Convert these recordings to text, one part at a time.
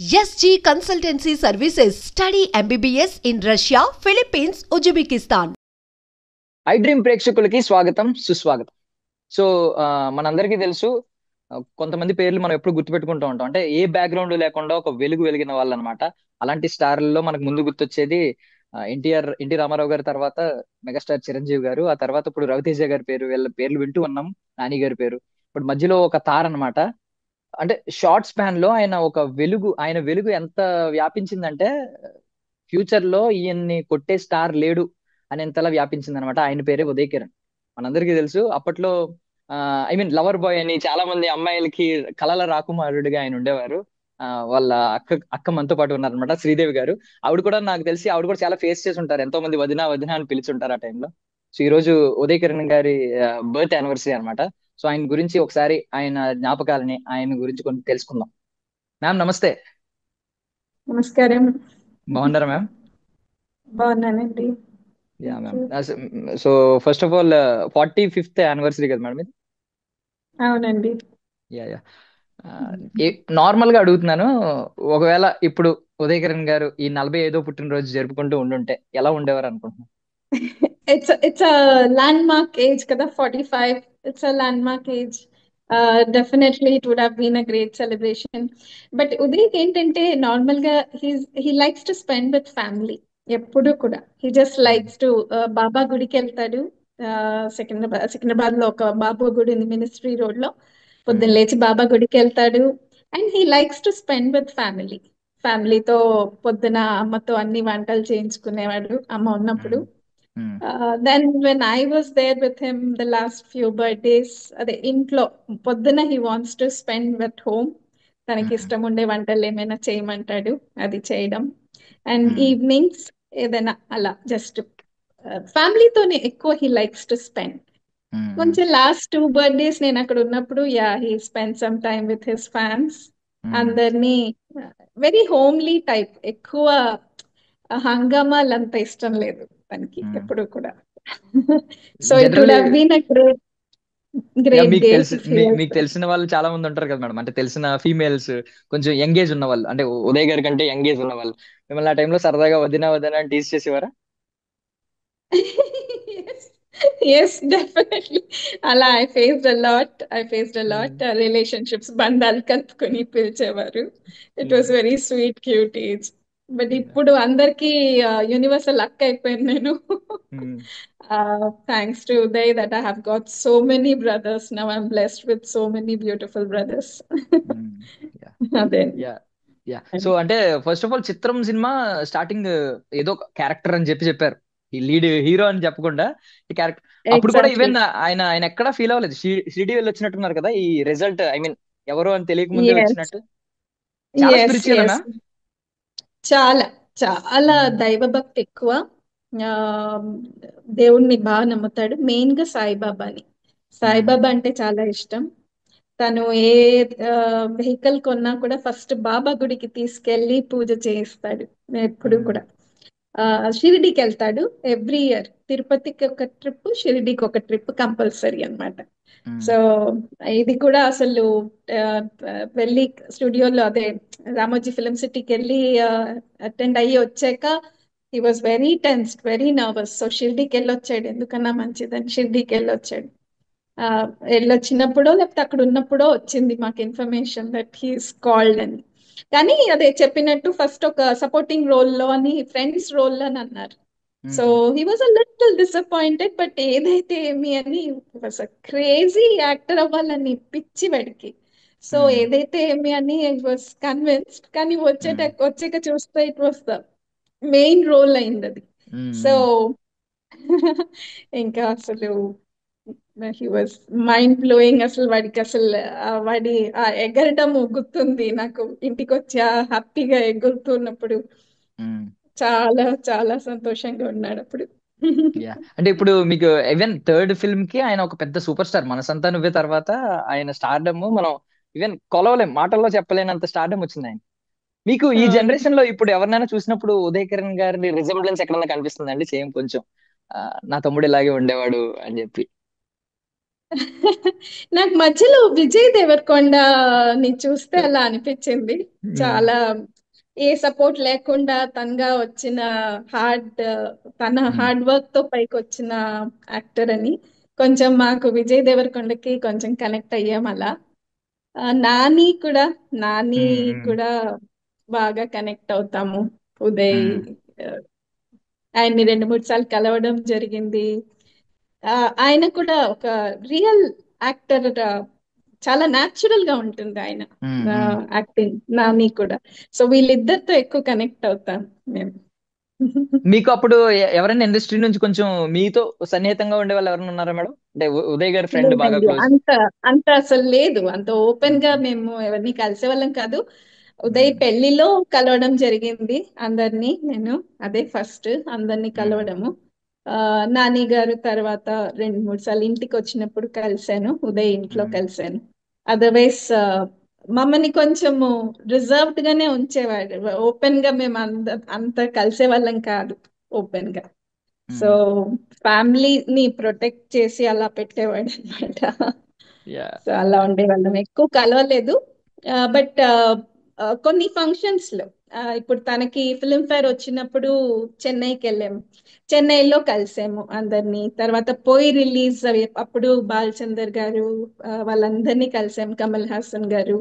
SG Consultancy Services. Study MBBS in Russia, Philippines, Uzbekistan. I dream ప్రేక్షకులకి స్వాగతం సుస్వాగతం. So మనందరికీ తెలుసు, కొంతమంది పేర్లు మనం ఎప్పుడు గుర్తుపెట్టుకుంటూ ఉంటాం. అంటే ఏ బ్యాక్గ్రౌండ్ లేకుండా ఒక వెలుగు వెలిగిన వాళ్ళు అనమాట. అలాంటి స్టార్లలో మనకు ముందు గుర్తొచ్చేది ఎన్టీ రామారావు గారి తర్వాత మెగాస్టార్ చిరంజీవి గారు, ఆ తర్వాత ఇప్పుడు రవితేజ గారి పేరు, వీళ్ళ పేర్లు వింటూ ఉన్నాం. నాని గారి పేరు. ఇప్పుడు మధ్యలో ఒక తార అనమాట. అంటే షార్ట్ స్పాన్ లో ఆయన వెలుగు ఎంత వ్యాపించిందంటే ఫ్యూచర్ లో ఈయన్ని కొట్టే స్టార్ లేడు అనేంతలా వ్యాపించింది అనమాట. ఆయన పేరే ఉదయ్ కిరణ్. మనందరికీ తెలుసు అప్పట్లో లవర్ బాయ్ అని చాలా మంది అమ్మాయిలకి కలల రాకుమారుడిగా ఆయన ఉండేవారు. వాళ్ళ అక్క మనతో పాటు ఉన్నారనమాట, శ్రీదేవి గారు. ఆవిడ కూడా నాకు తెలిసి ఆవిడ కూడా చాలా ఫేస్ చేసి ఉంటారు. ఎంతో మంది వదిన వదిన అని పిలుచుంటారు ఆ టైంలో. సో ఈ రోజు ఉదయ్ కిరణ్ గారి బర్త్ యానివర్సరీ అనమాట. సో ఆయన గురించి ఒకసారి ఆయన జ్ఞాపకాలని ఆయన గురించి కొన్ని తెలుసుకుందాం. మ్యామ్ నమస్తే. నమస్కారం. బాగున్నారా మ్యామ్? బాగున్నానండి. Yeah ma'am. So first of all 45th anniversary కదా మేడం ఇది? అవునండి. Yeah yeah. నార్మల్ గా అడుగుతున్నాను, ఒకవేళ ఇప్పుడు ఉదయ్ కిరణ్ గారు ఈ 45వ పుట్టినరోజు జరుపుకుంటూ ఉండుంటే ఎలా ఉండేవారు అనుకుంటున్నాను? ఇట్స్ ల్యాండ్మార్క్ ఏజ్ కదా, 45. It's landmark age. Definitely it would have been a great celebration. But ఉదయ్కి ఏంటంటే నార్మల్ గా he likes to spend with family. ఎప్పుడు కూడా he just likes to Baba గుడికి వెళ్తాడు. సికింద్రాబాద్ లో ఒక బాబా గుడి ఉంది, మినిస్ట్రీ రోడ్ లో. పొద్దున్న లేచి బాబా గుడికి వెళ్తాడు. And he likes to spend with family. ఫ్యామిలీతో పొద్దున అమ్మతో అన్ని వంటలు చేయించుకునేవాడు అమ్మ ఉన్నప్పుడు. Then when I was there with him the last few birthdays, అదే ఇంట్లో పొద్దున he wants to spend with home. తనకి ఇష్టం ఉండే వంటలు ఏమైనా చేయమంటాడు, అది చేయడం. అండ్ ఈవినింగ్స్ ఏదైనా అలా జస్ట్ ఫ్యామిలీతోనే ఎక్కువ హీ లైక్స్ టు స్పెండ్. కొంచెం లాస్ట్ 2 బర్త్డేస్ నేను అక్కడ ఉన్నప్పుడు he spend some time with his fans. అందరినీ వెరీ హోమ్లీ టైప్, ఎక్కువ హంగామాలు అంత ఇష్టం లేదు తనకి ఎప్పుడు కూడా. So it would generally have been a great మీకు డే తెలిసి ఇఫ్ హీ మీకు తెలిసిన వాళ్ళు చాలా మంది ఉంటారు కదా మేడం, అంటే తెలిసిన ఫీమేల్స్, కొంచెం యంగ్ ఏజ్ ఉన్న వాళ్ళు, అంటే ఉదయ్ గారి కంటే యంగ్ ఏజ్ ఉన్న వాళ్ళు మిమ్మల్ని ఆ టైంలో సరదాగా వదిన వదిన అని టీజ్ చేసేవారా? yes, yes, definitely. అలా I faced a lot relationships, బంధాలు కలుపుకొని పిలిచేవారు. It was very sweet cute age. But ఇప్పుడు అందరికి యూనివర్సల్ అక్క అయిపోయాను నేను. Thanks to Uday that I have got so many brothers. Now I'm blessed with so many beautiful brothers. అదే. యా. సో అంటే ఫస్ట్ ఆఫ్ ఆల్ చిత్రం సినిమా స్టార్టింగ్ ఏదో character అని చెప్పారు, ఈ లీడ్ హీరో అని చెప్పకుండా ఈ క్యారెక్టర్. అప్పుడు కూడా ఎగ్జాక్ట్లీ. ఈవెన్ ఆయన ఆయన ఎక్కడా ఫీల్ అవ్వలేదు. షిరిడి వెళ్ళి వచ్చినట్టున్నారు కదా, ఈ రిజల్ట్ ఎవరు అని తెలియక ముందే ఎస్, వచ్చినట్టు. చాలా ఎస్, స్పిరిచువల్ ఎస్. మ్యామ్. చాలా చాలా దైవభక్తి ఎక్కువ. ఆ దేవుణ్ణి బాగా నమ్ముతాడు, మెయిన్ గా సాయిబాబాని. సాయిబాబా అంటే చాలా ఇష్టం. తను ఏ వెహికల్ కొన్నా కూడా ఫస్ట్ బాబా గుడికి తీసుకెళ్లి పూజ చేయిస్తాడు ఎప్పుడు కూడా. షిరిడికి వెళ్తాడు ఎవ్రీ ఇయర్. తిరుపతికి ఒక ట్రిప్, షిరిడికి ఒక ట్రిప్ కంపల్సరీ అన్నమాట. సో ఇది కూడా అసలు ఆ, వెళ్ళి స్టూడియోలో, అదే రామోజీ ఫిలిం సిటీకి వెళ్ళి అటెండ్ అయ్యి వచ్చాక he was very tensed, very nervous. So షిరిడికి వెళ్ళొచ్చాడు, ఎందుకన్నా మంచిదని షిరిడికి వెళ్ళొచ్చాడు. ఆ, వెళ్ళొచ్చినప్పుడో లేకపోతే అక్కడ ఉన్నప్పుడో వచ్చింది మాకు ఇన్ఫర్మేషన్ దట్ హీస్ కాల్డ్ అని. కానీ అదే చెప్పినట్టు ఫస్ట్ ఒక సపోర్టింగ్ రోల్లో అని, ఫ్రెండ్స్ రోల్ అని అన్నారు. So he was a little disappointed. But ఏదైతే ఏమి అని, వాజ్ అ క్రేజీ యాక్టర్ అవ్వాలని పిచ్చి వాడికి. సో ఏదైతే ఏమి అని వాజ్ కన్విన్స్డ్. కానీ వచ్చాక చూస్తే it was the main role అయింది అది. సో ఇంకా అసలు హీ వాజ్ మైండ్ బ్లోయింగ్. అసలు వాడికి అసలు వాడి ఆ ఎగరటం గుర్తుంది నాకు. ఇంటికి వచ్చి హ్యాపీగా ఎగురుతున్నప్పుడు చాలా చాలా సంతోషంగా ఉన్నాడు అప్పుడు. యా. అంటే ఇప్పుడు మీకు ఈవెన్ థర్డ్ ఫిల్మ్ కి ఆయన ఒక పెద్ద సూపర్ స్టార్. మనసంతా నువ్వే తర్వాత ఆయన స్టార్డమ్ మనం ఈవెన్ కొలవలేం, మాటల్లో చెప్పలేనంత స్టార్డమ్ వచ్చింది ఆయన. మీకు ఈ అవును. జనరేషన్ లో ఇప్పుడు ఎవరినైనా చూసినప్పుడు ఉదయ్ కిరణ్ గారి రిజెంబ్లెన్స్ ఎక్కడన్నా కనిపిస్తుందండి? సేమ్ కొంచెం నా తమ్ముడు ఇలాగే ఉండేవాడు అని చెప్పి. నాకు మధ్యలో విజయ్ దేవరకొండని చూస్తే అలా అనిపించింది. ఉమ్, చాలా ఏ సపోర్ట్ లేకుండా తనగా వచ్చిన హార్డ్ తన ఉమ్, హార్డ్ వర్క్ తో పైకి వచ్చిన యాక్టర్ అని కొంచెం మాకు విజయ్ దేవరకొండకి కొంచెం కనెక్ట్ అయ్యాం అలా. నాని కూడా నాని ఉమ్, కూడా బాగా కనెక్ట్ అవుతాము. ఉదయ్ ఉమ్, ఆ, ఆయన్ని 2-3 సార్లు కలవడం జరిగింది. ఆ, ఆయన కూడా ఒక రియల్ యాక్టర్. చాలా న్యాచురల్ గా ఉంటుంది ఆయన ఉమ్, ఉమ్. యాక్టింగ్. నాని కూడా. సో వీళ్ళిద్దరితో ఎక్కువ కనెక్ట్ అవుతాం మేము. మీకు అప్పుడు ఎవరైనా ఇండస్ట్రీ నుంచి కొంచెం మీతో సన్నిహితంగా ఉండే వాళ్ళు ఎవరైనా ఉన్నారా మేడం? అంటే ఉదయ్ గారి ఫ్రెండ్ బాగా లేదండి, క్లోజ్. అంత అంత అసలు లేదు. అంత ఓపెన్ గా మేము ఎవరిని కలిసే వాళ్ళం కాదు. ఉదయ్ పెళ్లిలో కలవడం జరిగింది అందరినీ నేను. అదే ఫస్ట్ అందరినీ కలవడము. ఆ నాని గారు తర్వాత 2-3 సార్లు ఇంటికి వచ్చినప్పుడు కలిశాను. ఉదయ్ ఇంట్లో కలిశాను. అదర్వైజ్ మమ్మల్ని కొంచెము రిజర్వ్డ్ గానే ఉంచేవాడు. ఓపెన్ గా మేము అంత కలిసే వాళ్ళం కాదు ఓపెన్ గా. సో ఫ్యామిలీని ప్రొటెక్ట్ చేసి అలా పెట్టేవాడు అనమాట. యా. సో అలా ఉండేవాళ్ళం, ఎక్కువ కలవలేదు. బట్ కొన్ని ఫంక్షన్స్ లో ఇప్పుడు తనకి ఫిల్మ్ ఫేర్ వచ్చినప్పుడు చెన్నైకి వెళ్ళాము. చెన్నైలో కలిసాము అందరినీ. తర్వాత పోయి రిలీజ్ అప్పుడు బాలచందర్ గారు వాళ్ళందరినీ కలిసాము. కమల్ హాసన్ గారు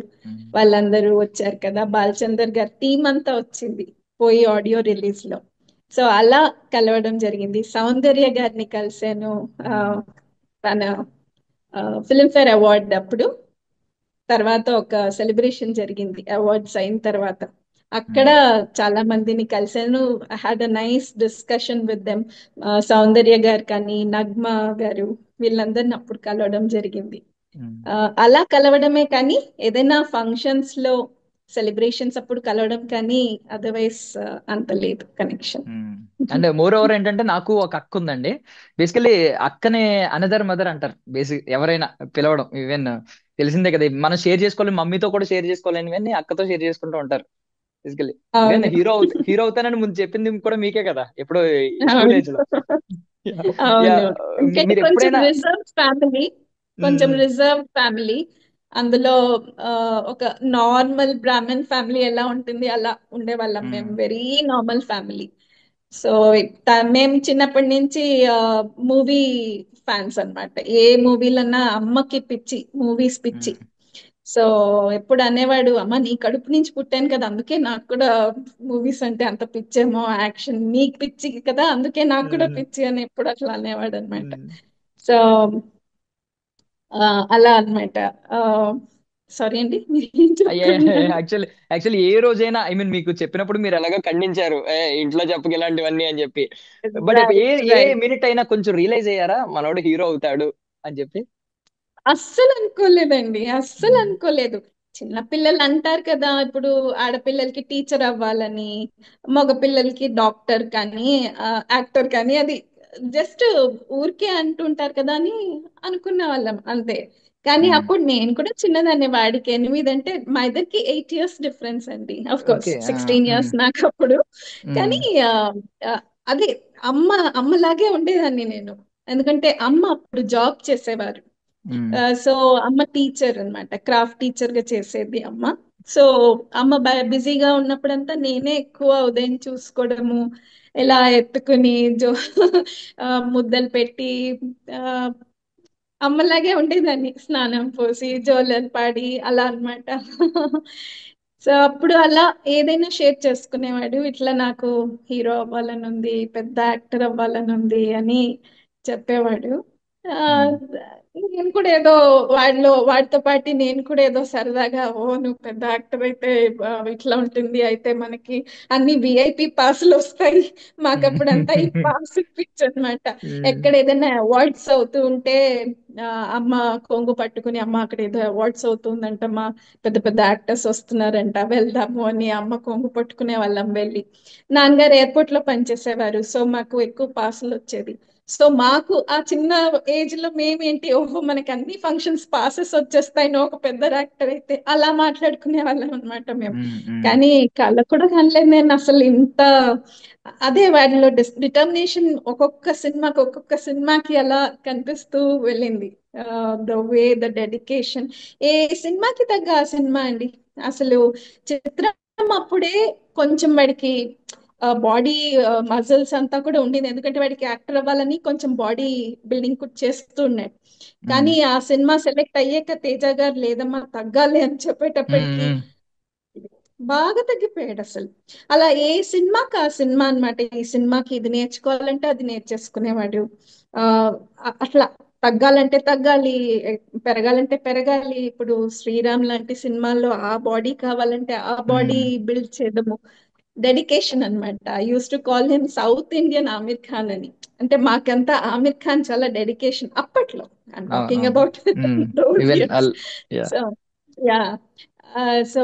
వాళ్ళందరూ వచ్చారు కదా. బాలచందర్ గారు టీం అంతా వచ్చింది పోయి ఆడియో రిలీజ్ లో. సో అలా కలవడం జరిగింది. సౌందర్య గారిని కలిశాను. ఆ, తన ఫిల్మ్ఫేర్ అవార్డ్ అప్పుడు. తర్వాత ఒక సెలబ్రేషన్ జరిగింది అవార్డ్స్ అయిన తర్వాత. అక్కడ చాలా మందిని కలిశాను. Had a nice discussion with them. Soundarya garu కానీ నగ్మ గారు వీళ్ళందరిని అప్పుడు కలవడం జరిగింది. ఆ, అలా కలవడమే కానీ ఏదైనా ఫంక్షన్స్ లో సెలబ్రేషన్స్ అప్పుడు కలవడం కానీ అదర్వైజ్ అంత లేదు కనెక్షన్. అండ్ మోర్ ఓవర్ ఏంటంటే నాకు ఒక అక్క ఉందండి. బేసికలీ అక్కనే అనదర్ మదర్ అంటారు. బేసిక్ ఎవరైనా పిలవడం ఈవెన్ తెలిసిందే కదా, మనం షేర్ చేసుకోవాలి, మమ్మీతో కూడా షేర్ చేసుకోవాలని కానీ అక్కతో షేర్ చేసుకుంటూ ఉంటారు బేసికలీ. ఈవెన్ అవును, హీరో అవుతానని ముందు చెప్పింది కూడా మీకే కదా ఎప్పుడో స్కూల్ అవును, ఏజ్ లో. యా. అవును. ఎందుకంటే మీరు కొంచెం ఎప్పుడైనా రిజర్వ్ ఫ్యామిలీ, కొంచెం రిజర్వ్ ఫ్యామిలీ. అందులో ఆ, ఒక నార్మల్ బ్రాహ్మణ్ ఫ్యామిలీ ఎలా ఉంటుంది అలా ఉండేవాళ్ళం మేము. Very normal family. సో మేము చిన్నప్పటి నుంచి మూవీ ఫ్యాన్స్ అన్నమాట. ఏ మూవీలన్నా అమ్మకి పిచ్చి, మూవీస్ పిచ్చి. సో ఎప్పుడు అనేవాడు, అమ్మ నీ కడుపు నుంచి పుట్టాను కదా అందుకే నాకు కూడా మూవీస్ అంటే అంత పిచ్చేమో, యాక్షన్ నీకు పిచ్చి కదా అందుకే నాకు కూడా పిచ్చి అని ఎప్పుడు అట్లా అనేవాడు అనమాట. సో అలా అన్నమాట. సారీ అండి, మీరు ఏం చెప్తున్నారు? యాక్చువల్లీ యాక్చువల్లీ ఏ రోజైనా ఐ మీన్ మీకు చెప్పినప్పుడు మీరు ఎలాగో ఖండించారు, ఇంట్లో చెప్పక ఇలాంటివన్నీ అని చెప్పి. But A right, A right. Minute అయినా కొంచెం రియలైజ్ అయ్యారా మనోడు హీరో అవుతాడు అని చెప్పి? అస్సలు అనుకోలేదండి, అస్సలు అనుకోలేదు. చిన్నపిల్లలు అంటారు కదా ఇప్పుడు ఆడపిల్లలకి టీచర్ అవ్వాలని, మగపిల్లలకి డాక్టర్ కానీ యాక్టర్ కానీ, అది జస్ట్ ఊరికే అంటుంటారు కదా అని అనుకునే వాళ్ళం అంతే. కానీ అప్పుడు నేను కూడా చిన్నదాన్ని. వాడికి 8 అంటే మా ఇద్దరికి 8 years డిఫరెన్స్ అండి. Of course okay. 16 years నాకు అప్పుడు. కానీ ఆ, ఆ, అదే అమ్మ అమ్మలాగే ఉండేదాన్ని నేను. ఎందుకంటే అమ్మ అప్పుడు జాబ్ చేసేవారు. సో అమ్మ టీచర్ అన్నమాట, క్రాఫ్ట్ టీచర్ గా చేసేది అమ్మ. సో అమ్మ బిజీగా ఉన్నప్పుడంతా నేనే ఎక్కువ ఉదయం చూసుకోవడము, ఇలా ఎత్తుకుని జో ముద్దలు పెట్టి ఆ, అమ్మలాగే ఉండేదాన్ని. స్నానం పోసి జోలలు పాడి అలా అన్నమాట. సో అప్పుడు అలా ఏదైనా షేర్ చేసుకునేవాడు. ఇట్లా నాకు హీరో అవ్వాలని ఉంది, పెద్ద యాక్టర్ అవ్వాలని ఉంది అని చెప్పేవాడు. ఆ, నేను కూడా ఏదో వాడితో పాటు నేను కూడా ఏదో సరదాగా, ఓ నువ్వు పెద్ద యాక్టర్ అయితే ఇట్లా ఉంటుంది అయితే మనకి అన్ని విఐపి పాసులు వస్తాయి. మాకప్పుడంతా ఈ పాస్ పిచ్ అనమాట. ఎక్కడ ఏదైనా అవార్డ్స్ అవుతూ ఉంటే ఆ, అమ్మ కొంగు పట్టుకుని, అమ్మ అక్కడ ఏదో అవార్డ్స్ అవుతుందంటమ్మా, పెద్ద పెద్ద యాక్టర్స్ వస్తున్నారంట వెళ్దాము అని అమ్మ కొంగు పట్టుకునే వాళ్ళం వెళ్ళి. నాన్నగారు ఎయిర్పోర్ట్ లో పనిచేసేవారు. సో మాకు ఎక్కువ పాసులు వచ్చేది. సో మాకు ఆ చిన్న ఏజ్ లో మేమేంటి, ఓహో మనకి అన్ని ఫంక్షన్స్ పాసెస్ వచ్చేస్తాయి, నువ్వు ఒక పెద్ద యాక్టర్ అయితే, అలా మాట్లాడుకునే వాళ్ళం అనమాట మేము. ఉమ్, ఉమ్, కానీ కళ్ళకు కూడా కనలేదు నేను అసలు ఇంత. అదే వాడిలో డిటర్మినేషన్ ఒక్కొక్క సినిమాకి అలా కనిపిస్తూ వెళ్ళింది. ద వే ద డెడికేషన్, ఏ సినిమాకి తగ్గ ఆ సినిమా అండి. అసలు చిత్రం అప్పుడే కొంచెం వాడికి బాడీ మజిల్స్ అంతా కూడా ఉండింది, ఎందుకంటే వాడికి యాక్టర్ అవ్వాలని కొంచెం బాడీ బిల్డింగ్ కూడా చేస్తూ ఉన్నాడు. ఉమ్, కానీ ఆ సినిమా సెలెక్ట్ అయ్యాక తేజ గారు లేదమ్మా తగ్గాలి అని ఉమ్, చెప్పేటప్పటికి ఉమ్. బాగా తగ్గిపోయాడు అసలు. అలా ఏ సినిమాకి ఆ సినిమా అన్నమాట. ఈ సినిమాకి ఇది నేర్చుకోవాలంటే అది నేర్చేసుకునేవాడు. ఆ అట్లా తగ్గాలంటే తగ్గాలి, పెరగాలంటే పెరగాలి. ఇప్పుడు శ్రీరామ్ లాంటి సినిమాల్లో ఆ బాడీ కావాలంటే ఆ బాడీ ఉమ్. బిల్డ్ చేయడము, డెడికేషన్ అన్నమాట. I used to call him South Indian Aamir Khan అని. అంటే మాకంతా ఆమిర్ ఖాన్ చాలా డెడికేషన్ అప్పట్లో. ఐఎమ్ అవును, టాకింగ్ అవును. About those even years. Yeah. So yeah. So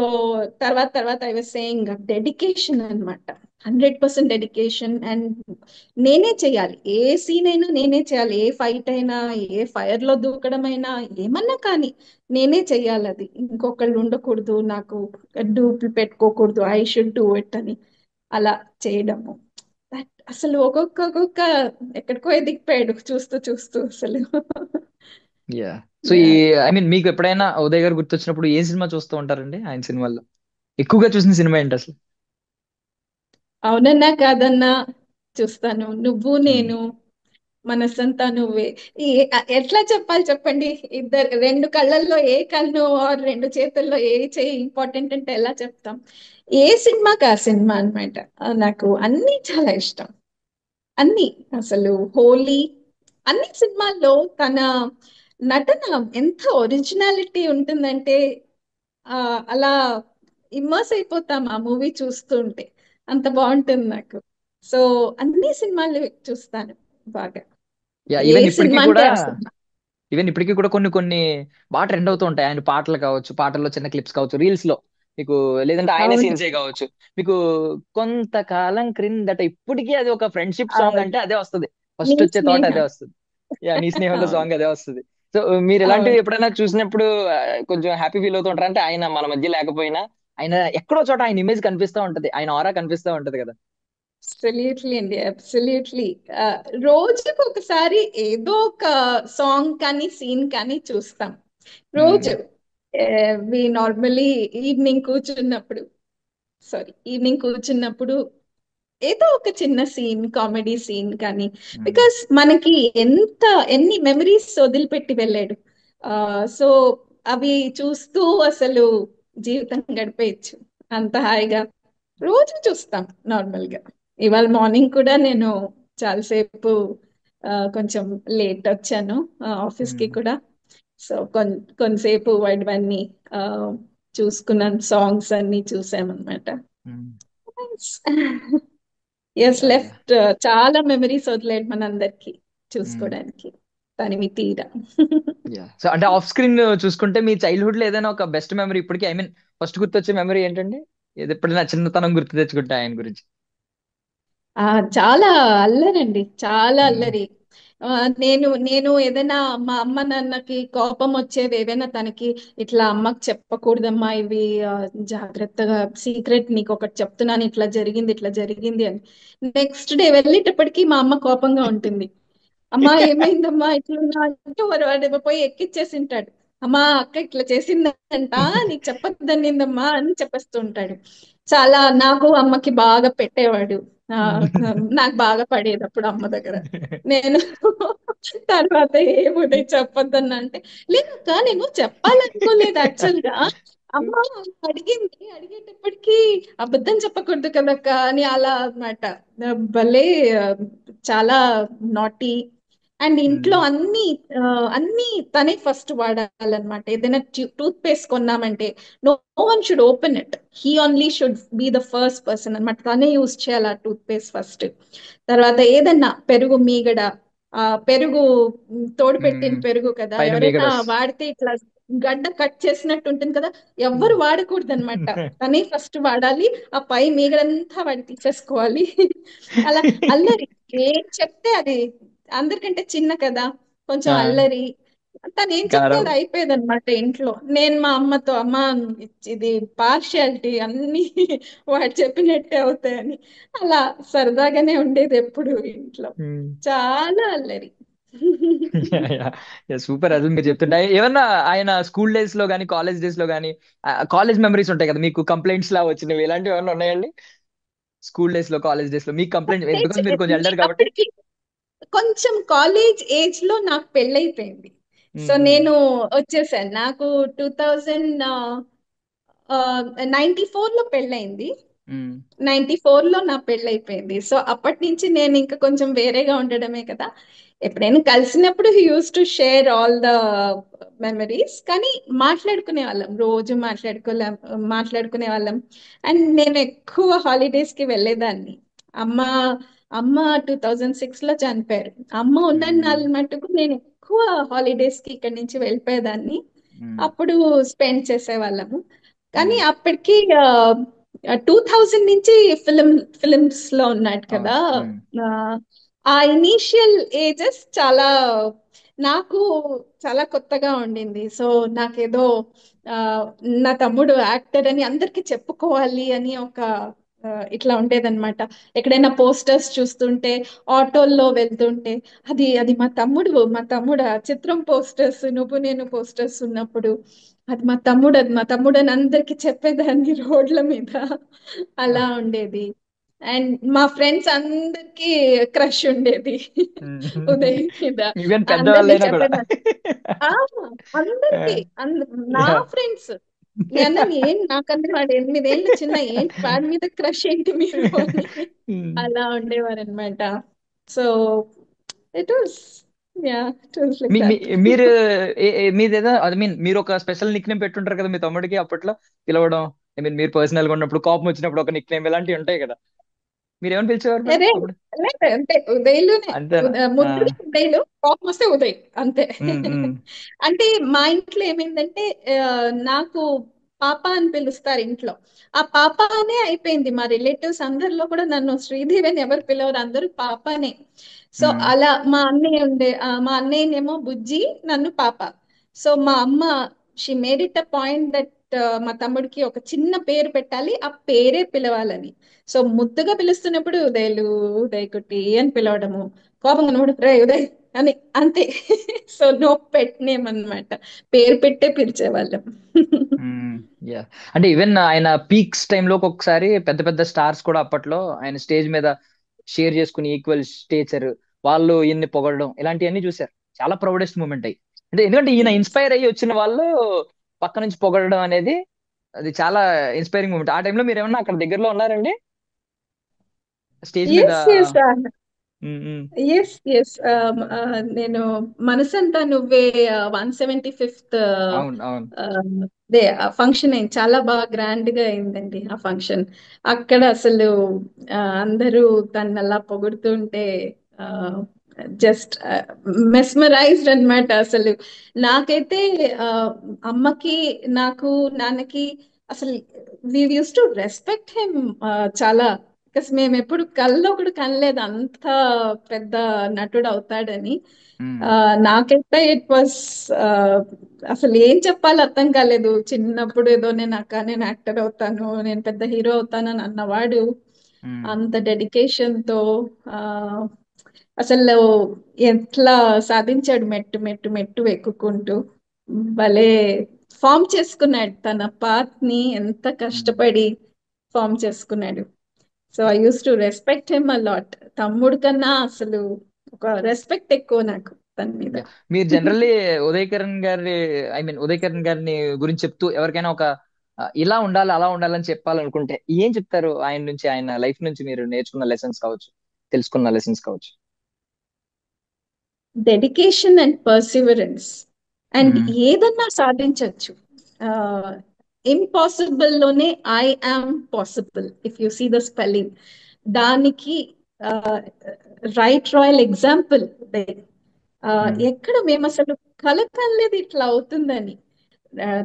తర్వాత ఐ వాజ్ సేయింగ్ డెడికేషన్ అన్నమాట. 100% డెడికేషన్. అండ్ నేనే చేయాలి, ఏ సీన్ అయినా నేనే చేయాలి, ఏ ఫైట్ అయినా, ఏ ఫైర్ లో దూకడం అయినా, ఏమన్నా కానీ నేనే చెయ్యాలి. అది ఇంకొకళ్ళు ఉండకూడదు, నాకు డూపులు పెట్టుకోకూడదు, ఐ షుడ్ డూ ఇట్ అని అలా చేయడము. అసలు ఒక్కొక్క ఎక్కడికో ఎదిగిపోయాడు చూస్తూ చూస్తూ అసలు. యా. సో ఈ యా. ఐ మీన్ మీకు ఎప్పుడైనా ఉదయ్ గారు గుర్తొచ్చినప్పుడు ఏ సినిమా చూస్తూ ఉంటారండి ఆయన సినిమాల్లో? ఎక్కువగా చూసిన సినిమా ఏంటి అసలు? అవునన్నా కాదన్నా చూస్తాను. నువ్వు ఉమ్, నేను, మనసంతా నువ్వే. ఈ ఎట్లా చెప్పాలి చెప్పండి. ఇద్దరు రెండు కళ్ళల్లో ఏ కన్ను ఆర్ రెండు చేతుల్లో ఏ చెయ్యి ఇంపార్టెంట్ అంటే ఎలా చెప్తాం. ఏ సినిమాకి ఆ సినిమా అనమాట. నాకు అన్ని చాలా ఇష్టం. అన్ని, అసలు హోలీ, అన్ని సినిమాల్లో తన నటన ఎంత ఒరిజినాలిటీ ఉంటుందంటే ఆ అలా ఇమ్మర్స్ అయిపోతాం ఆ మూవీ చూస్తూ ఉంటే. అంత బాగుంటుంది నాకు. సో అన్ని సినిమాలు చూస్తాను బాగా. యా. ఏ ఈవెన్ ఇప్పటికీ సినిమా అంటే కూడా ఆ సినిమా. కొన్ని కొన్ని బాగా ట్రెండ్ అవుతూ ఉంటాయి ఆయన పాటలు కావచ్చు, పాటల్లో చిన్న క్లిప్స్ కావచ్చు, రీల్స్ లో మీకు, లేదంటే ఆయన అవును. సీన్సే కావచ్చు మీకు. కొంతకాలం క్రిందట ఇప్పటికీ అది ఒక ఫ్రెండ్షిప్ సాంగ్ అవును. అంటే అదే వస్తుంది. నీ ఫస్ట్ వచ్చే థాట్ అదే స్నేహం. వస్తుంది. యా, నీ స్నేహంలో అవును. సాంగ్ అదే వస్తుంది. సో మీరు ఇలాంటివి అవును. ఎప్పుడైనా చూసినప్పుడు కొంచెం హ్యాపీ ఫీల్ అవుతూ ఉంటారు? అంటే ఆయన మన మధ్య లేకపోయినా ఆయన ఎక్కడో చోట ఆయన ఇమేజ్ కనిపిస్తూ ఉంటది, ఆయన ఆరా కనిపిస్తూ ఉంటది కదా. అబ్సల్యూట్లీ అండి, అబ్సల్యూట్లీ. రోజుకు ఒకసారి ఏదో ఒక సాంగ్ కానీ సీన్ కానీ చూస్తాం ఉమ్, రోజు. వి నార్మలీ ఈవినింగ్ కూర్చున్నప్పుడు, ఈవినింగ్ కూర్చున్నప్పుడు ఏదో ఒక చిన్న సీన్, కామెడీ సీన్ కానీ, ఉమ్, బికాస్ మనకి ఎంత ఎన్ని మెమరీస్ వదిలిపెట్టి వెళ్ళాడు. సో అవి చూస్తూ అసలు జీవితం గడిపేయచ్చు అంత హాయిగా. రోజు చూస్తాం నార్మల్ గా. ఇవాళ మార్నింగ్ కూడా నేను చాలాసేపు కొంచెం లేట్ వచ్చాను ఆఫీస్ కి ఉమ్, కూడా. సో కొంతసేపు వాడివన్నీ ఆ, చూసుకున్నాను, సాంగ్స్ అన్ని చూసామన్నమాట. Um. Yes ya, ya. Left. చాలా మెమరీస్ వదిలేడు మనందరికి చూసుకోవడానికి, తనివి తీరా. యా. సో అంటే ఆఫ్ స్క్రీన్ చూసుకుంటే మీ చైల్డ్హుడ్ లో ఏదైనా ఒక బెస్ట్ మెమరీ ఇప్పటికీ, ఐ మీన్ ఫస్ట్ గుర్తొచ్చే మెమరీ ఏంటండి? ఏది ఎప్పుడైనా చిన్నతనం గుర్తు తెచ్చుకుంటే ఆయన గురించి? ఆ చాలా అల్లరండి, చాలా ఉమ్, అల్లరి. ఆ, నేను ఏదైనా మా అమ్మ నాన్నకి కోపం వచ్చేది ఏదైనా తనకి, ఇట్లా అమ్మకి చెప్పకూడదమ్మా ఇవి, జాగ్రత్తగా సీక్రెట్ నీకు ఒకటి చెప్తున్నాను, ఇట్లా జరిగింది అని. నెక్స్ట్ డే వెళ్ళేటప్పటికి మా అమ్మ కోపంగా ఉంటుంది. అమ్మా ఏమైందమ్మా ఇట్లా అంటూ వాడు పోయి ఎక్కిచ్చేసి ఉంటాడు. అమ్మా అక్క ఇట్లా చేసిందంట, నీకు చెప్పొద్దనిందమ్మా అని చెప్పేస్తూ ఉంటాడు. చాలా నాకు అమ్మకి బాగా పెట్టేవాడు. ఆ నాకు బాగా పడేది అప్పుడు అమ్మ దగ్గర. నేను తర్వాత ఏముండే చెప్పొద్దన్నా అంటే, లేదక్క నేను చెప్పాలనుకోలేదు యాక్చువల్ గా. అమ్మ అడిగేటప్పటికి అబద్ధం చెప్పకూడదు కదక్క అని అలా అన్నమాట. భలే ఆ, చాలా నాటీ. అండ్ ఇంట్లో ఉమ్, అన్ని తనే ఫస్ట్ వాడాలన్నమాట. ఏదైనా టూత్ పేస్ట్ కొన్నామంటే no one should open it, he only should be the first person అన్నమాట. తనే యూస్ చేయాలి ఆ టూత్ పేస్ట్ ఫస్ట్. తర్వాత ఏదన్నా పెరుగు మీగడ, పెరుగు తోడు పెట్టిన ఉమ్. పెరుగు కదా, పైన ఎవరైనా మీగడొస్. వాడితే ఇట్లా గడ్డ కట్ చేసినట్టు ఉంటుంది కదా, ఎవ్వరు వాడకూడదు అనమాట. తనే ఫస్ట్ వాడాలి, ఆ పై మీగడంతా వాడి తీసేసుకోవాలి. అలా అల్లరి, ఏం చెప్తే అది అందరికంటే చిన్న కదా, కొంచెం ఆ, అల్లరి. తను ఏం చెప్తే గారాబం. అది అయిపోయేది అనమాట ఇంట్లో. నేను మా అమ్మతో, అమ్మ ఇది పార్షియాలిటీ అన్ని వాడు చెప్పినట్టే అవుతాయని, అలా సరదాగానే ఉండేది ఎప్పుడు ఇంట్లో. చాలా అల్లరి. సూపర్. అసలు మీరు చెప్తుంటే ఏమన్నా ఆయన స్కూల్ డేస్ లో కానీ కాలేజ్ డేస్ లో కానీ కాలేజ్ మెమరీస్ ఉంటాయి కదా, మీకు కంప్లైంట్స్ లా వచ్చినవి ఇలాంటివి ఏమన్నా ఉన్నాయండి? స్కూల్ డేస్ లో కాలేజ్ డేస్ లో మీకు కంప్లైంట్, బికాస్ మీరు కొంచెం ఎల్డర్ కాబట్టి. అప్పటికి కొంచెం కాలేజ్ ఏజ్ లో నాకు పెళ్ళైపోయింది. సో ఉమ్, ఉమ్, నేను వచ్చేసాను. నాకు 2000 94 లో పెళ్ళైంది. ఉమ్, 94 లో నా పెళ్ళైపోయింది. సో అప్పటి నుంచి నేను ఇంకా కొంచెం వేరేగా ఉండడమే కదా. ఎప్పుడైనా కలిసినప్పుడు he use to share all the memories. కానీ మాట్లాడుకునే వాళ్ళం, రోజు మాట్లాడుకునే వాళ్ళం. అండ్ నేను ఎక్కువ హాలిడేస్ కి వెళ్ళేదాన్ని. అమ్మ అమ్మ 2006 లో చనిపోయారు. అమ్మ ఉన్న ఉమ్, నాళ్ళు మటుకు నేను ఎక్కువ హాలిడేస్ కి ఇక్కడి నుంచి వెళ్ళిపోయేదాన్ని. ఉమ్, అప్పుడు స్పెండ్ చేసేవాళ్ళము. కానీ ఉమ్. అప్పటికి 2000 నుంచి ఫిలిమ్స్ లో ఉన్నాడు అవును. కదా. ఆ ఆ ఇనీషియల్ ఏజెస్ చాలా నాకు చాలా కొత్తగా ఉండింది. సో నాకేదో ఆ, నా తమ్ముడు యాక్టర్ అని అందరికి చెప్పుకోవాలి అని ఒక ఇట్లా ఉండేదన్నమాట. ఎక్కడైనా పోస్టర్స్ చూస్తుంటే, ఆటోల్లో వెళ్తుంటే, అది అది మా తమ్ముడు ఆ చిత్రం పోస్టర్స్, నువ్వు నేను పోస్టర్స్ ఉన్నప్పుడు, అది మా తమ్ముడు అని అందరికి చెప్పేదాన్ని రోడ్ల మీద. అలా ఉండేది. అండ్ మా ఫ్రెండ్స్ అందరికి క్రష్ ఉండేది ఉదయ్ మీద. ఈవెన్ అందరినీ పెద్దవాళ్ళైనా కూడా. చెప్పేదాన్ని. ఆ అందరికి నా ఫ్రెండ్స్. నేను అన్నాను, ఏం నాకన్నా వాడు 8 ఏళ్ళు చిన్న, ఏంటి వాడి మీద క్రష్ ఏంటి మీరు అని. అలా ఉండేవారు అనమాట. So it was yeah it was like that. మీరు మీదేదో ఐ మీన్ మీరు ఒక స్పెషల్ నిక్ నేమ్ పెట్టుంటారు కదా మీ తమ్ముడికి అప్పట్లో పిలవడం. ఐ మీన్ మీరు పర్సనల్ గా ఉన్నప్పుడు కోపం వచ్చినప్పుడు ఒక నిక్ నేమ్ ఇలాంటివి ఉంటాయి కదా, మీరు ఏమని పిలిచేవారు మరి అరే అప్పుడు? లేదు, అంతే ఉదయ్లోనే. అంతేనా? ముద్దుగా ఉదయ్లు, కోపం వస్తే ఉదయ్, అంతే. ఉమ్, ఉమ్, అంటే మా ఇంట్లో ఏమైందంటే, నాకు పాప అని పిలుస్తారు ఇంట్లో. ఆ పాప అనే అయిపోయింది. మా రిలేటివ్స్ అందరిలో కూడా నన్ను శ్రీదేవి అని ఎవరు పిలవరు, అందరూ పాపనే. సో ఉమ్, అలా మా అన్నయ్యనేమో బుజ్జి, నన్ను పాప. సో మా అమ్మ she made it a point that మా తమ్ముడికి ఒక చిన్న పేరు పెట్టాలి, ఆ పేరే పిలవాలని. సో ముద్దుగా పిలుస్తున్నప్పుడు ఉదయలు, ఉదయ్ కుట్టి అని పిలవడము, కోపం ఉన్నప్పుడు రే ఉదయ్ అని, అంతే. సో నో పెట్ నేమ్ అన్నమాట, పేరు పెట్టే పిలిచేవాళ్ళం. యా. అంటే ఈవెన్ ఆయన పీక్స్ టైంలో ఒక్కొక్కసారి పెద్ద పెద్ద స్టార్స్ కూడా అప్పట్లో ఆయన స్టేజ్ మీద షేర్ చేసుకుని ఈక్వల్ స్టేచర్ వాళ్ళు ఈయన్ని పొగడడం ఇలాంటివన్నీ చూశారు. చాలా ప్రౌడెస్ట్ మూమెంట్ అయ్యి. అంటే ఎందుకంటే ఈయన ఇన్స్పైర్ అయ్యి వచ్చిన వాళ్ళు పక్క నుంచి పొగడడం అనేది అది చాలా ఇన్స్పైరింగ్ మూమెంట్. ఆ టైంలో మీరు ఏమన్నా అక్కడ దగ్గరలో ఉన్నారండి స్టేజ్ మీద? ఎస్ ఎస్ ఉమ్, ఉమ్. ఎస్ ఎస్ నేను మనసంతా నువ్వే 175th అవును, అవును. దే ఫంక్షన్ అయింది. చాలా బాగా గ్రాండ్ గా అయిందండి ఆ ఫంక్షన్. అక్కడ అసలు అందరూ తను అలా పొగుడుతుంటే జస్ట్ మెస్మరైజ్డ్ అన్నమాట అసలు. నాకైతే ఆ, అమ్మకి, నాకు, నాన్నకి అసలు వి యూస్ టు రెస్పెక్ట్ హిమ్ చాలా. బికాస్ మేము ఎప్పుడు కల్లో కూడా కనలేదు అంత పెద్ద నటుడు అవుతాడని. ఉమ్, నాకైతే ఇట్ వాస్ అసలు ఏం చెప్పాలో అర్థం కాలేదు. చిన్నప్పుడు ఏదో నేను యాక్టర్ అవుతాను, నేను పెద్ద హీరో అవుతాను అని అన్నవాడు ఉమ్, అంత డెడికేషన్ తో ఆ, అసలు ఎట్లా సాధించాడు, మెట్టు మెట్టు మెట్టు ఎక్కుకుంటూ భలే ఫామ్ చేసుకున్నాడు తన పాత్ ని, ఎంత ఉమ్. కష్టపడి ఫామ్ చేసుకున్నాడు. So I used to respect him a lot. తమ్ముడు కన్నా అసలు ఒక రెస్పెక్ట్ ఎక్కువ నాకు తన మీద. Yeah. మీరు జనరల్లీ ఉదయ్ కిరణ్ గారిని గురించి చెప్తూ ఎవరికైనా ఒక ఇలా ఉండాలి అలా ఉండాలని చెప్పాలనుకుంటే ఏం చెప్తారు? ఆయన నుంచి, ఆయన లైఫ్ నుంచి మీరు నేర్చుకున్న లెసన్స్ కావచ్చు, తెలుసుకున్న లెసన్స్ కావచ్చు. Dedication and perseverance. And hmm. ఏదన్నా సాధించవచ్చు. ఇంపాసిబుల్ లోనే I am possible, if you see the spelling. దానికి రైట్ రాయల్ ఎగ్జాంపుల్. మ్మ్. ఎక్కడ మేము అసలు కలకలేదు ఇట్లా అవుతుందని.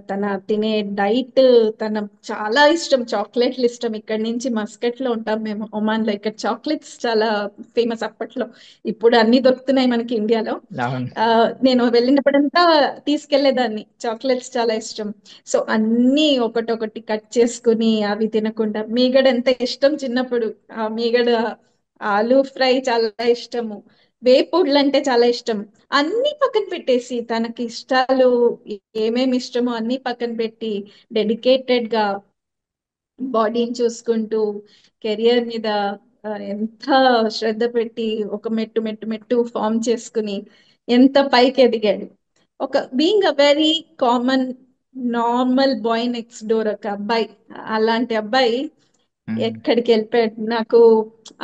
తన తినే డైట్, తన చాలా ఇష్టం, చాక్లెట్లు ఇష్టం. ఇక్కడ నుంచి మస్కట్ లో ఉంటాం మేము, ఒమాన్ లో. ఇక్కడ చాక్లెట్స్ చాలా ఫేమస్ అప్పట్లో. ఇప్పుడు అన్ని దొరుకుతున్నాయి మనకి ఇండియాలో. అవును. ఆ, నేను వెళ్ళినప్పుడంతా తీసుకెళ్లేదాన్ని. చాక్లెట్స్ చాలా ఇష్టం. సో అన్ని ఒకటొకటి కట్ చేసుకుని అవి తినకుండా, మీగడ ఎంత ఇష్టం చిన్నప్పుడు. ఆ మీగడ, ఆలూ ఫ్రై చాలా ఇష్టము, వేపుడులు అంటే చాలా ఇష్టం. అన్ని పక్కన పెట్టేసి తనకి ఇష్టాలు ఏమేమి ఇష్టమో అన్ని పక్కన పెట్టి డెడికేటెడ్ గా బాడీని చూసుకుంటూ కెరియర్ మీద ఎంత శ్రద్ధ పెట్టి ఒక మెట్టు మెట్టు మెట్టు ఫామ్ చేసుకుని ఎంత పైకి ఎదిగాడు. ఒక being a very common normal boy next door, ఒక అబ్బాయి. అలాంటి అబ్బాయి ఉమ్. ఎక్కడికి వెళ్ళిపోయాడు. నాకు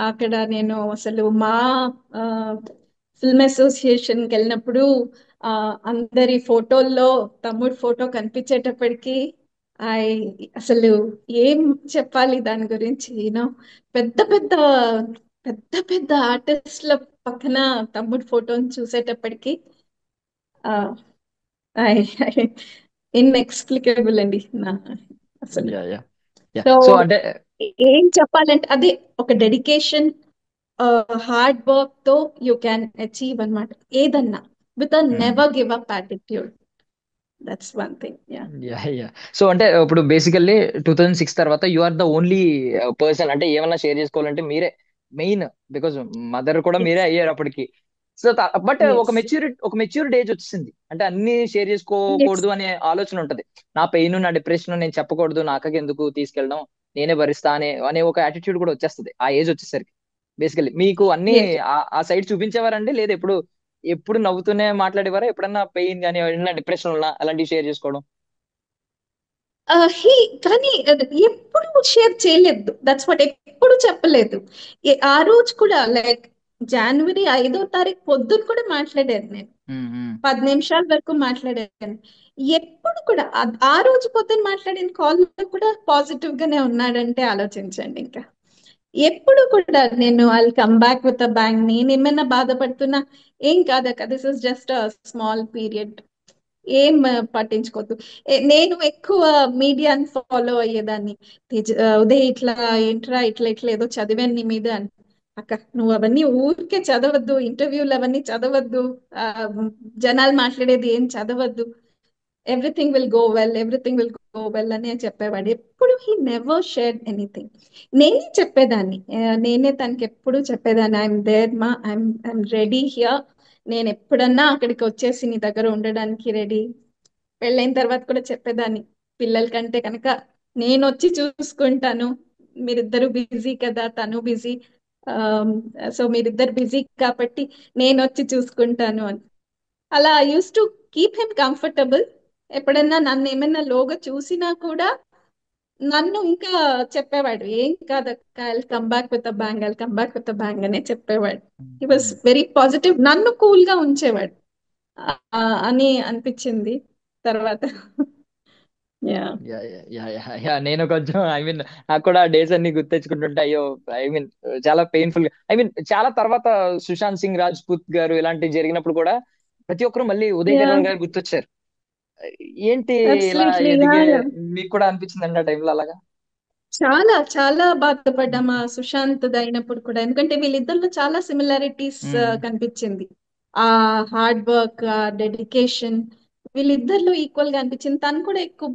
అక్కడ నేను అసలు మా ఫిల్మ్ అసోసియేషన్కి వెళ్ళినప్పుడు ఆ, అందరి ఫోటోల్లో తమ్ముడు ఫోటో కనిపించేటప్పటికి ఐ అసలు ఏం చెప్పాలి దాని గురించి. యూనో పెద్ద పెద్ద పెద్ద పెద్ద ఆర్టిస్టుల పక్కన తమ్ముడు ఫోటోని చూసేటప్పటికి ఇన్ఎక్స్ప్లికబుల్ అండి నా అసలు. Yeah yeah yeah so so అంటే ఏం చెప్పాలంటే అదే, ఒక డెడికేషన్, హార్డ్ వర్క్ తో యూ క్యాన్ అచీవ్ అన్నమాట ఏదన్నా, with a never give up attitude. That's one thing. Yeah. Yeah yeah so అంటే ఇప్పుడు బేసికల్లీ 2006 తర్వాత you are the only person, అంటే ఏమన్నా షేర్ చేసుకోవాలంటే మీరే మెయిన్, బికాజ్ మదర్ కూడా మీరే ఎస్. అయ్యారు అప్పటికి. So but yes. ఒక మెచ్యూరిటీ ఏజ్ వచ్చేసింది, అంటే అన్ని షేర్ ఎస్. చేసుకోకూడదు అనే ఆలోచన ఉంటది. నా పెయిన్ నా డిప్రెషన్ నేను చెప్పకూడదు, నా అక్కకి ఎందుకు తీసుకెళ్ళడం, నేనే భరిస్తా అనే అనే ఒక యాటిట్యూడ్ కూడా వచ్చేస్తుంది ఆ ఏజ్ వచ్చేసరికి. బేసికల్లీ మీకు అన్ని ఎస్. ఆ సైడ్ చూపించేవారండి, లేదా ఎప్పుడు ఎప్పుడు నవ్వుతూనే మాట్లాడేవారా, ఎప్పుడన్నా పెయిన్ కానీ ఏదైనా డిప్రెషన్ ఉన్నా అలాంటివి షేర్ చేసుకోవడం? హీ కానీ అది ఎప్పుడు షేర్ చేయలేదు. దట్స్ వాట్, ఎప్పుడు చెప్పలేదు. ఆ రోజు కూడా లైక్ జనవరి 5వ తారీఖు పొద్దున్న కూడా మాట్లాడాను నేను. ఉమ్, ఉమ్. 10 నిమిషాల వరకు మాట్లాడాను. ఎప్పుడు కూడా ఆ రోజు పొద్దున్న మాట్లాడిన కాల్ లో కూడా పాజిటివ్ గానే ఉన్నాడంటే ఆలోచించండి ఇంకా. ఎప్పుడు కూడా నేను I come back with a bang, నేను ఏమైనా బాధపడుతున్నా, ఏం కాదక్క, this is just a small period, ఏం పట్టించుకోవద్దు. నేను ఎక్కువ మీడియాని ఫాలో అయ్యేదాన్ని. ఉదయ్ ఇట్లా ఏంట్రా, ఇట్లా ఇట్లా ఏదో చదివాను నీ మీద అని. అక్క నువ్వు అవన్నీ ఊరికే చదవద్దు, ఇంటర్వ్యూలు అవన్నీ చదవద్దు, ఆ, జనాలు మాట్లాడేది ఏం చదవద్దు, everything will go well, everything will go well అని చెప్పేవాడు. ఎప్పుడు హీ నెవర్ షేర్ ఎనీథింగ్. నేనే చెప్పేదాన్ని, నేనే తనకి ఎప్పుడు చెప్పేదాన్ని, ఐఎమ్ దేర్ మా, ఐఎమ్ రెడీ హియర్, నేను ఎప్పుడన్నా అక్కడికి వచ్చేసి నీ దగ్గర ఉండడానికి రెడీ. పెళ్ళైన తర్వాత కూడా చెప్పేదాన్ని, పిల్లల కంటే కనుక నేను వచ్చి చూసుకుంటాను, మీరిద్దరు బిజీ కదా, తను బిజీ, సో మీరిద్దరు బిజీ కాబట్టి నేను వచ్చి చూసుకుంటాను అని. అలా use to keep him comfortable. ఎప్పుడన్నా నన్ను ఏమైనా లోగా చూసినా కూడా నన్ను ఇంకా చెప్పేవాడు, ఏం కాదక్క, I'll come back with a bang, I'll come back with a bang అనే చెప్పేవాడు. హీ వాస్ వెరీ పాజిటివ్, నన్ను కూల్ గా ఉంచేవాడు. అని అనిపించింది తర్వాత. Yeah. Yeah yeah yeah yeah yeah నేను కొంచెం నాకు కూడా డేస్ అన్ని గుర్తెచ్చుకుంటుంటే అయ్యో, ఐ మీన్ చాలా పెయిన్ఫుల్ గా, చాలా తర్వాత సుశాంత్ సింగ్ రాజ్పూత్ గారు ఇలాంటివి జరిగినప్పుడు కూడా ప్రతి ఒక్కరు మళ్ళీ ఉదయ్ యా. కిరణ్ గారు గుర్తొచ్చారు. ఏంటి ఇలా అబ్సల్యూట్లీ. యా. ఎదిగే, యా. మీకు కూడా అనిపించిందండి ఆ టైంలో అలాగా? చాలా చాలా బాధపడ్డాం ఆ సుశాంత్ అయినప్పుడు కూడా, ఎందుకంటే వీళ్ళిద్దరిలో చాలా సిమిలారిటీస్ ఉమ్, కనిపించింది. ఆ హార్డ్ వర్క్, ఆ డెడికేషన్, వీళ్ళిద్దరిలో ఈక్వల్ గా అనిపించింది. తను కూడా ఎక్కువ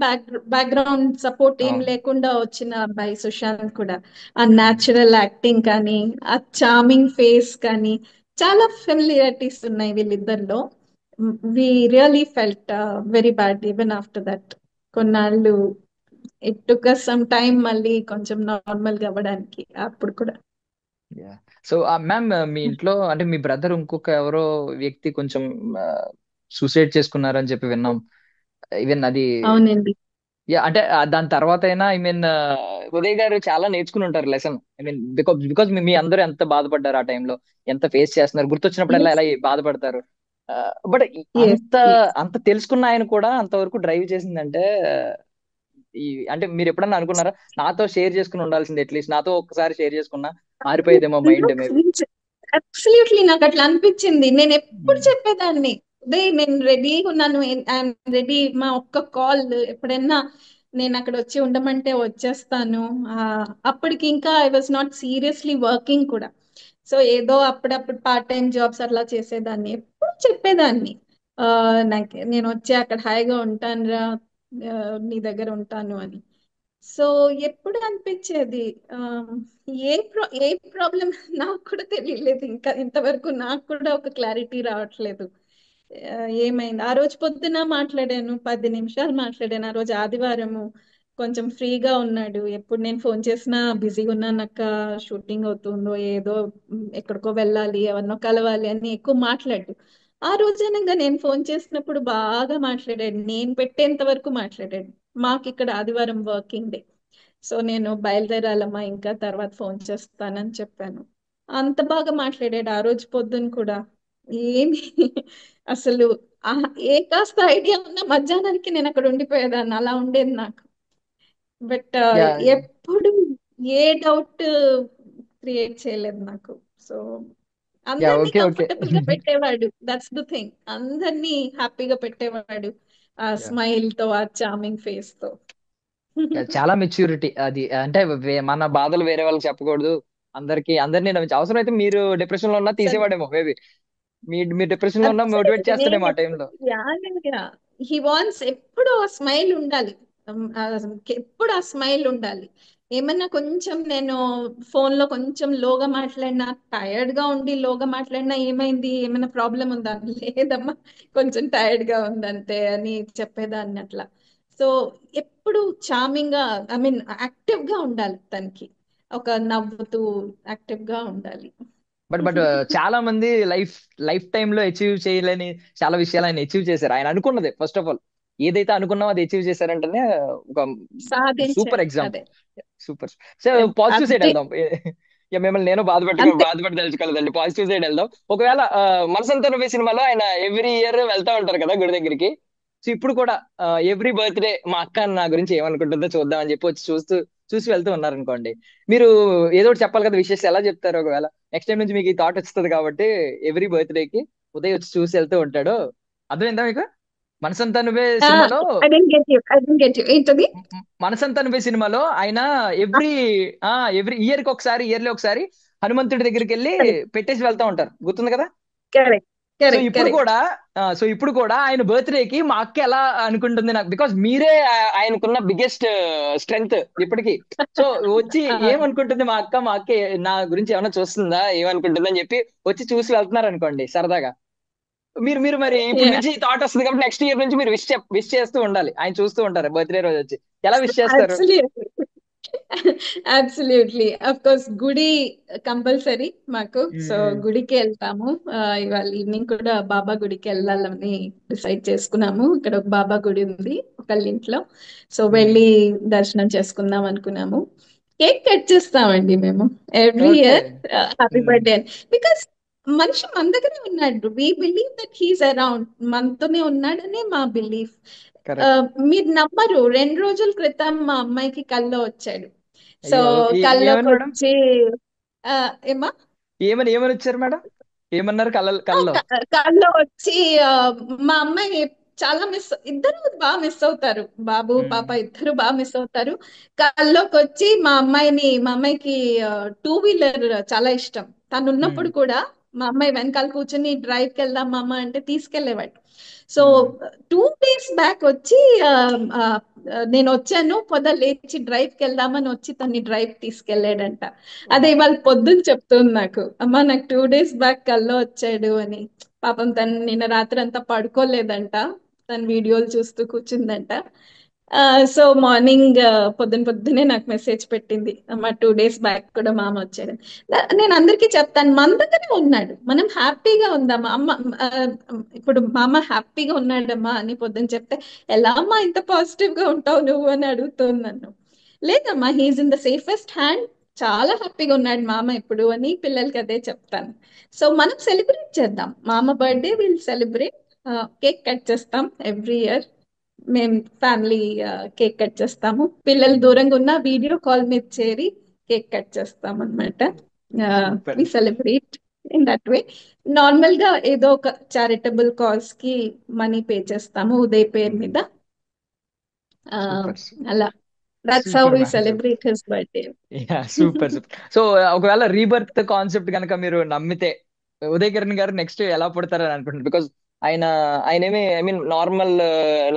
బ్యాక్గ్రౌండ్ సపోర్ట్ ఏం అవును. లేకుండా వచ్చిన అబ్బాయి సుశాంత్ కూడా. ఆ ఉమ్, న్యాచురల్ యాక్టింగ్ కానీ, ఆ చార్మింగ్ ఫేస్ కానీ, చాలా ఫెమిలియారిటీస్ ఉన్నాయి వీళ్ళిద్దరిలో. We really felt very bad even after that. కొన్నాళ్ళు it took us some time మళ్ళీ కొంచెం నార్మల్ గా అవ్వడానికి అప్పుడు కూడా. యా సో మ్యామ్, మీ ఇంట్లో అంటే మీ బ్రదర్ ఇంకొక ఎవరో వ్యక్తి కొంచెం సూసైడ్ చేసుకున్నారని చెప్పి విన్నాం. ఈవెన్ అది, అవునండి. యా అంటే దాని తర్వాత అయినా ఉదయ్ గారు చాలా నేర్చుకుని ఉంటారు లెసన్. బికాజ్ మీ అందరూ ఎంత బాధపడ్డారు ఆ టైంలో, ఎంత ఫేస్ చేస్తున్నారు, గుర్తొచ్చినప్పుడల్లా ఎస్. ఎలా బాధపడతారు. But yes. అంత ఎస్. అంత తెలుసుకున్న ఆయన కూడా అంతవరకు డ్రైవ్ చేసిందంటే, ఈ అంటే మీరు ఎప్పుడన్నా అనుకున్నారా, నాతో షేర్ చేసుకుని ఉండాల్సింది, అట్లీస్ట్ నాతో ఒక్కసారి షేర్ చేసుకున్నా మారిపోయేదేమో మైండ్ మేబీ? అబ్సల్యూట్లీ నాకు అట్లా అనిపించింది. నేను ఎప్పుడు చెప్పేదాన్ని, ఉదయ్ నేను రెడీగా ఉన్నాను, ఐఎమ్ రెడీ, మా ఒక్క కాల్ ఎప్పుడైనా నేను అక్కడ వచ్చి ఉండమంటే వచ్చేస్తాను. అప్పటికి ఇంకా I was not seriously working కూడా. సో ఏదో అప్పుడప్పుడు పార్ట్ టైం జాబ్స్ అట్లా చేసేదాన్ని. ఎప్పుడు చెప్పేదాన్ని, ఆ నాకు నేను వచ్చి అక్కడ హాయిగా ఉంటాను రా, నీ దగ్గర ఉంటాను అని. సో ఎప్పుడు అనిపించేది, ఆ, ఏ ప్రాబ్లం నాకు కూడా తెలియలేదు, ఇంకా ఇంతవరకు నాకు కూడా ఒక క్లారిటీ రావట్లేదు. ఆ, ఏమైంది ఆ రోజు పొద్దున మాట్లాడాను, 10 నిమిషాలు మాట్లాడాను. ఆ రోజు ఆదివారము, కొంచెం ఫ్రీగా ఉన్నాడు. ఎప్పుడు నేను ఫోన్ చేసినా బిజీగా ఉన్నాను అక్క, షూటింగ్ అవుతుందో ఏదో, ఎక్కడికో వెళ్ళాలి, ఎవరినో కలవాలి అని ఎక్కువ మాట్లాడు. ఆ రోజేనంగా నేను ఫోన్ చేసినప్పుడు బాగా మాట్లాడాడు, నేను పెట్టేంత వరకు మాట్లాడాడు. మాకు ఇక్కడ ఆదివారం వర్కింగ్ డే. సో నేను బయలుదేరాలమ్మా, ఇంకా తర్వాత ఫోన్ చేస్తానని చెప్పాను. అంత బాగా మాట్లాడాడు ఆ రోజు పొద్దున కూడా. ఏమి అసలు ఆ ఏ కాస్త ఐడియా ఉన్నా మధ్యాహ్నానికి నేను అక్కడ ఉండిపోయేదాన్ని, అలా ఉండేది నాకు. బట్ యా ఎప్పుడు ఏ డౌట్ క్రియేట్ చేయలేదు నాకు. సో యా అందరినీ ఓకే ఓకే. కంఫర్టబుల్ గా పెట్టేవాడు, దట్స్ ద థింగ్. అందరినీ హ్యాపీగా పెట్టేవాడు, ఆ స్మైల్ తో, ఆ చార్మింగ్ ఫేస్ తో. చాలా మెచ్యూరిటీ అది. అంటే మన బాధలు వేరే వాళ్ళకి చెప్పకూడదు, అందరినీ నమ్మించి, అవసరం అయితే మీరు డిప్రెషన్ లో ఉన్నా తీసేవాడేమో మేబీ. మీరు డిప్రెషన్ లో ఉన్నా మోటివేట్ అబ్సల్యూట్లీ, నేను చేస్తాడేమో ఆ ఎప్పుడు టైంలో. హీ వాంట్స్ ఎప్పుడు ఆ స్మైల్ ఉండాలి. ఎప్పుడు ఆ స్మైల్ ఉండాలి. ఏమన్నా కొంచెం నేను ఫోన్ లో కొంచెం లోగా మాట్లాడినా, టైర్డ్ గా ఉండి లోగా మాట్లాడినా, ఏమైంది, ఏమైనా ప్రాబ్లం ఉందా, లేదమ్మా కొంచెం టైర్డ్ గా ఉందంతే అని చెప్పేదాన్ని అట్లా. సో ఎప్పుడు చార్మింగ్ గా, ఐ మీన్ యాక్టివ్ గా ఉండాలి తనకి, ఒక నవ్వుతూ యాక్టివ్ గా ఉండాలి. బట్ చాలా మంది లైఫ్ టైమ్ లో అచీవ్ చేయలేని చాలా విషయాలు ఆయన అచీవ్ చేశారు. ఆయన అనుకున్నది ఫస్ట్ ఆఫ్ ఆల్ ఏదైతే అనుకున్నామో అది అచీవ్ చేశారంటేనే ఒక సూపర్ సాధించారు ఎగ్జాంపుల్. అదే. సూపర్. సో పాజిటివ్ సైడ్ అదే. వెళ్దాం. మిమ్మల్ని నేను అంతే. బాధపడి తెలుసుకోలేదండి. పాజిటివ్ సైడ్ వెళ్దాం. ఒకవేళ మనసంతా నువ్వే సినిమాలో ఆయన ఎవ్రీ ఇయర్ వెళ్తా ఉంటారు కదా గుడి దగ్గరికి. సో ఇప్పుడు కూడా ఎవ్రీ బర్త్డే మా అక్క నా గురించి ఏమనుకుంటుందో చూద్దాం అని చెప్పి వచ్చి చూసి వెళ్తూ ఉన్నారనుకోండి. మీరు ఏదో ఒకటి చెప్పాలి కదా, విషెస్ ఎలా చెప్తారు? ఒకవేళ నెక్స్ట్ టైం నుంచి మీకు ఈ థాట్ వస్తుంది కాబట్టి ఎవ్రీ బర్త్డేకి ఉదయ్ వచ్చి చూసి వెళ్తూ ఉంటాడు. అర్థమైందా మీకు? మనసంతా నువ్వే సినిమాలో I didn't get you, I didn't get you, ఏంటది? మనసంతా నువ్వే సినిమాలో ఆయన ఎవ్రీ ఎవ్రీ ఇయర్లీ ఒకసారి హనుమంతుడి దగ్గరికి వెళ్ళి పెట్టేసి వెళ్తా ఉంటారు, గుర్తుంది కదా? కరెక్ట్, సో కరెక్ట్, ఇప్పుడు కరెక్ట్. కూడా ఇప్పుడు కూడా ఆయన బర్త్డేకి మా అక్క ఎలా అనుకుంటుంది నాకు, బికాస్ మీరే ఆయనకున్న బిగ్గెస్ట్ స్ట్రెంగ్త్ ఇప్పటికి. సో వచ్చి ఏమనుకుంటుంది మా అక్క నా గురించి ఏమైనా చూస్తుందా, ఏమనుకుంటుంది అని చెప్పి వచ్చి చూసి వెళ్తున్నారు అనుకోండి సరదాగా. మీరు మరి ఇప్పుడు నుంచి థాట్ వస్తుంది కాబట్టి నెక్స్ట్ ఇయర్ నుంచి మీరు విష్ చేస్తూ ఉండాలి. ఆయన చూస్తూ ఉంటారు బర్త్డే రోజు వచ్చి. ఎలా విష్ చేస్తారు? అబ్సల్యూట్లీ, అబ్సల్యూట్లీ, అఫ్ కోర్స్ గుడి కంపల్సరీ మాకు. సో మ్మ్. గుడికి వెళ్తాము. ఇవాళ ఈవినింగ్ కూడా బాబా గుడికి వెళ్ళాలని డిసైడ్ చేసుకున్నాము. ఇక్కడ ఒక బాబా గుడి ఉంది ఒకళ్ళ ఇంట్లో. సో మ్మ్. వెళ్ళి దర్శనం చేసుకుందాం అనుకున్నాము. కేక్ కట్ చేస్తామండి మేము every okay. Year, happy birthday అని. బికాస్ మనిషి మన దగ్గరే ఉన్నాడు, we believe that he's around, మనతోనే ఉన్నాడనే మా బిలీఫ్. ఆ, కరెక్ట్. మీరు నమ్మరు, 2 రోజుల క్రితం మా అమ్మాయికి కల్లో వచ్చాడు. సో అయ్యో కల్లోకి ఏమని మేడం? వచ్చి, ఆ, ఏమా, ఏమని వచ్చారు మేడం? ఏమన్నారు కళ్ళలో? కల్లో వచ్చి, ఆ, మా అమ్మాయి చాలా మిస్, ఇద్దరు బాగా మిస్ అవుతారు, బాబు పాప మ్మ్. ఇద్దరు బాగా మిస్ అవుతారు. కల్లోకి వచ్చి మా అమ్మాయికి 2 వీలర్ చాలా ఇష్టం. తను మ్మ్. ఉన్నప్పుడు కూడా మా అమ్మాయి వెనకాల కూర్చొని డ్రైవ్ కి వెళ్దాం మా అమ్మ అంటే తీసుకెళ్లేవాడు. సో మ్మ్. 2 డేస్ బ్యాక్ వచ్చి, ఆ, ఆ, నేను వచ్చాను లేచి డ్రైవ్ కి వెళ్దామని వచ్చి తన్ని డ్రైవ్ తీసుకెళ్లాడంట. అదే వావ్. ఇవాళ పొద్దున్న చెప్తుంది నాకు, అమ్మ నాకు 2 డేస్ బ్యాక్ కల్లో వచ్చాడు అని. పాపం తను నిన్న రాత్రి అంతా పడుకోలేదంట, తన వీడియోలు చూస్తూ కూర్చుందంట. సో మార్నింగ్, పొద్దున్నే నాకు మెసేజ్ పెట్టింది, అమ్మ 2 డేస్ బ్యాక్ కూడా మామ వచ్చాడు. నేను అందరికీ చెప్తాను, మన దగ్గరే ఉన్నాడు, మనం హ్యాపీగా ఉందామా అమ్మ. ఆ, ఇప్పుడు మా అమ్మ హ్యాపీగా ఉన్నాడమ్మా అని పొద్దున్న చెప్తే, ఎలా అమ్మా ఇంత పాజిటివ్ గా ఉంటావు నువ్వు అని అడుగుతుంది నన్ను. లేదమ్మా, he's in the safest hand, చాలా హ్యాపీగా ఉన్నాడు మామ ఇప్పుడు అని పిల్లలకి అదే చెప్తాను. సో మనం సెలబ్రేట్ చేద్దాం, మామ birthday will celebrate. Cake cut చేస్తాం ఎవ్రీ ఇయర్, మేము ఫ్యామిలీ కేక్ కట్ చేస్తాము. పిల్లలు దూరంగా ఉన్న వీడియో కాల్ మీద చేరి కేక్ కట్ చేస్తాం అనమాట. Super. We celebrate. In that way. Normal గా ఏదో ఒక చారిటబుల్ కాజ్ కి మనీ పే చేస్తాము ఉదయ్ పేరు మీద. సూపర్ అలా that's how super we ma'am. Celebrate his birthday. Yeah super super. So ఒకవేళ రీబర్త్ కాన్సెప్ట్ కనుక మీరు నమ్మితే ఉదయ్ కిరణ్ గారు నెక్స్ట్ ఎలా పుడతారని అనుకుంటున్నారు? బికాజ్ ఆయన ఆయనేమి ఐ మీన్ నార్మల్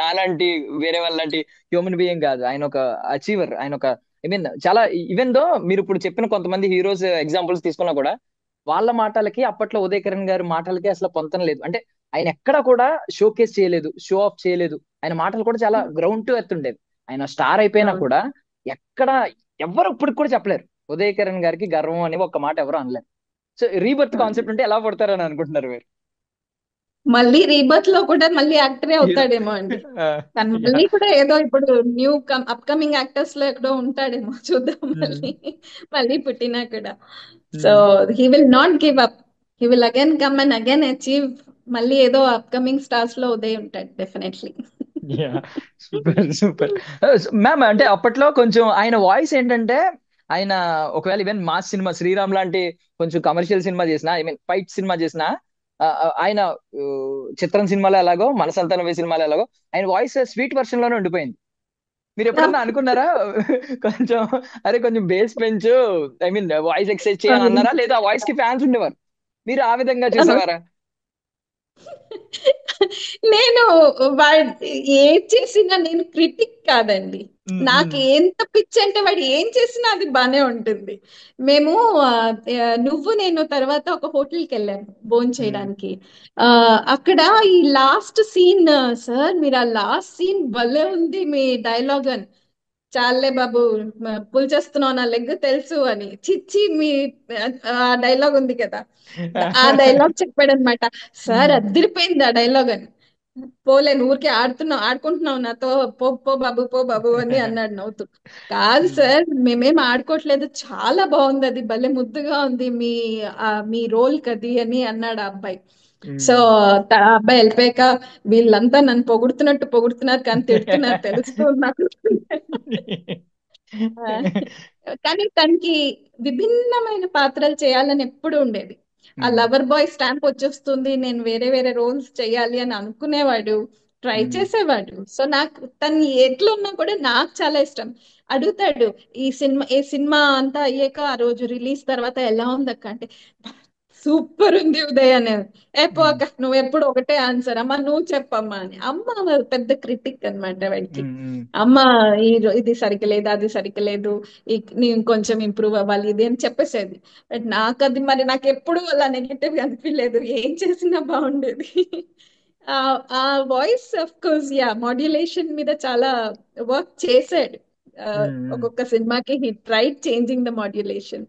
నాలాంటి వేరే వాళ్ళంటి హ్యూమన్ బీయింగ్ కాదు. ఆయన ఒక అచీవర్. ఆయన ఒక ఐ మీన్ చాలా ఈవెన్ దో మీరు ఇప్పుడు చెప్పిన కొంతమంది హీరోస్ ఎగ్జాంపుల్స్ తీసుకున్నా కూడా వాళ్ళ మాటలకి అప్పట్లో ఉదయ్ కిరణ్ గారి మాటలకి అసలు పొంతన లేదు. అంటే ఆయన ఎక్కడా కూడా షోకేస్ చేయలేదు, షో ఆఫ్ చేయలేదు. ఆయన మాటలు కూడా చాలా గ్రౌండ్ టు ఎర్త్ ఉండేది. ఆయన స్టార్ అయిపోయినా అవును. కూడా ఎక్కడ ఎవ్వరు ఇప్పటికి కూడా చెప్పలేరు ఉదయ్ కిరణ్ గారికి గర్వం అని ఒక్క మాట ఎవరు అనలేరు. సో రీబర్త్ అవును. కాన్సెప్ట్ ఉంటే ఎలా పడతారని అనుకుంటున్నారు మీరు? మళ్ళీ రీబర్త్ లో కూడా మళ్ళీ యాక్టరే హీరో. అవుతాడేమో అండి. తను మళ్ళీ కూడా ఏదో ఇప్పుడు న్యూ అప్కమింగ్ యాక్టర్స్ లో ఎక్కడో ఉంటాడేమో, చూద్దాం మళ్ళీ. మళ్ళీ పుట్టినా కూడా. So he will not give up. He will again come and again achieve. మళ్ళీ ఏదో అప్కమింగ్ స్టార్స్ లో ఉదయ్ ఉంటాడు డెఫినెట్లీ. Super super ma'am. అంటే అప్పట్లో కొంచెం ఆయన వాయిస్ ఏంటంటే ఆయన ఒకవేళ ఈవెన్ మాస్ సినిమా శ్రీరామ్ లాంటి కొంచెం కమర్షియల్ సినిమా చేసిన ఐ మీన్ ఫైట్ సినిమా చేసిన ఆయన చిత్రం సినిమాలో ఎలాగో మనసంతా నువ్వే సినిమాలో ఎలాగో ఆయన వాయిస్ స్వీట్ వర్షన్ లోనే ఉండిపోయింది. మీరు ఎప్పుడన్నా అనుకున్నారా కొంచెం అరే కొంచెం బేస్ పెంచు, ఐ మీన్ వాయిస్ ఎక్సైజ్ చేయని అన్నారా? లేదా వాయిస్ కి ఫ్యాన్స్ ఉండేవారు, మీరు ఆ విధంగా చేసేవారా? నేను వాడు ఏం చేసినా నేను క్రిటిక్ కాదండి. నాకు ఎంత పిచ్చి అంటే వాడు ఏం చేసినా అది బానే ఉంటుంది. మేము ఆ, నువ్వు నేను తర్వాత ఒక హోటల్కి వెళ్ళాము భోజనం చేయడానికి. ఆ అక్కడ ఈ లాస్ట్ సీన్, సార్ మీరు ఆ లాస్ట్ సీన్ భలే ఉంది మీ డైలాగ్ అని. చాలే బాబు, పుల్ చేస్తున్నావు నా లెగ్ తెలుసు అని. చిచ్చి మీ ఆ డైలాగ్ ఉంది కదా, ఆ డైలాగ్ చెప్పాడు అనమాట. సార్ అదిరిపోయింది ఆ డైలాగ్ అని. పోలే నువ్వు ఊరికే ఆడుకుంటున్నావు నాతో, పో పో బాబు పో బాబు అని అన్నాడు నవ్వుతూ. కాదు సార్ మేమేం ఆడుకోవట్లేదు, చాలా బాగుంది అది, భలే ముద్దుగా ఉంది మీ మీ రోల్ కది అని అన్నాడు ఆ అబ్బాయి. సో ఆ అబ్బాయి వెళ్ళిపోయాక వీళ్ళంతా నన్ను పొగుడుతున్నట్టు పొగుడుతున్నారు కానీ తిడుతున్నారు తెలుస్తూ నాకు. ఆ, కానీ తనకి విభిన్నమైన పాత్రలు చేయాలని ఎప్పుడు ఉండేది. ఆ లవర్ బాయ్ స్టాంప్ వచ్చేస్తుంది, నేను వేరే వేరే రోల్స్ చేయాలి అని అనుకునేవాడు, ట్రై చేసేవాడు. సో నాకు తను ఎట్లున్నా కూడా నాకు చాలా ఇష్టం. అడుగుతాడు ఏ సినిమా అంతా అయ్యాక ఆ రోజు రిలీజ్ తర్వాత ఎలా ఉంది అక్క అంటే, సూపర్ ఉంది ఉదయ్ అనేది. ఏ పోక నువ్వు ఎప్పుడు ఒకటే ఆన్సర్, అమ్మ నువ్వు చెప్పమ్మా అని. అమ్మ పెద్ద క్రిటిక్ అన్నమాట వాడికి. అమ్మ ఇది సరిగ్గా లేదు, అది సరిగ్గా లేదు, నేను కొంచెం ఇంప్రూవ్ అవ్వాలి ఇది అని చెప్పేసేది. బట్ నాకు అది మరి నాకు ఎప్పుడు అలా నెగిటివ్ గా అనిపించలేదు, ఏం చేసినా బాగుండేది. ఆ ఆ voice of course yeah modulation మీద చాలా వర్క్ చేశాడు. ఆ, ఒక్కొక్క సినిమాకి he tried changing the modulation.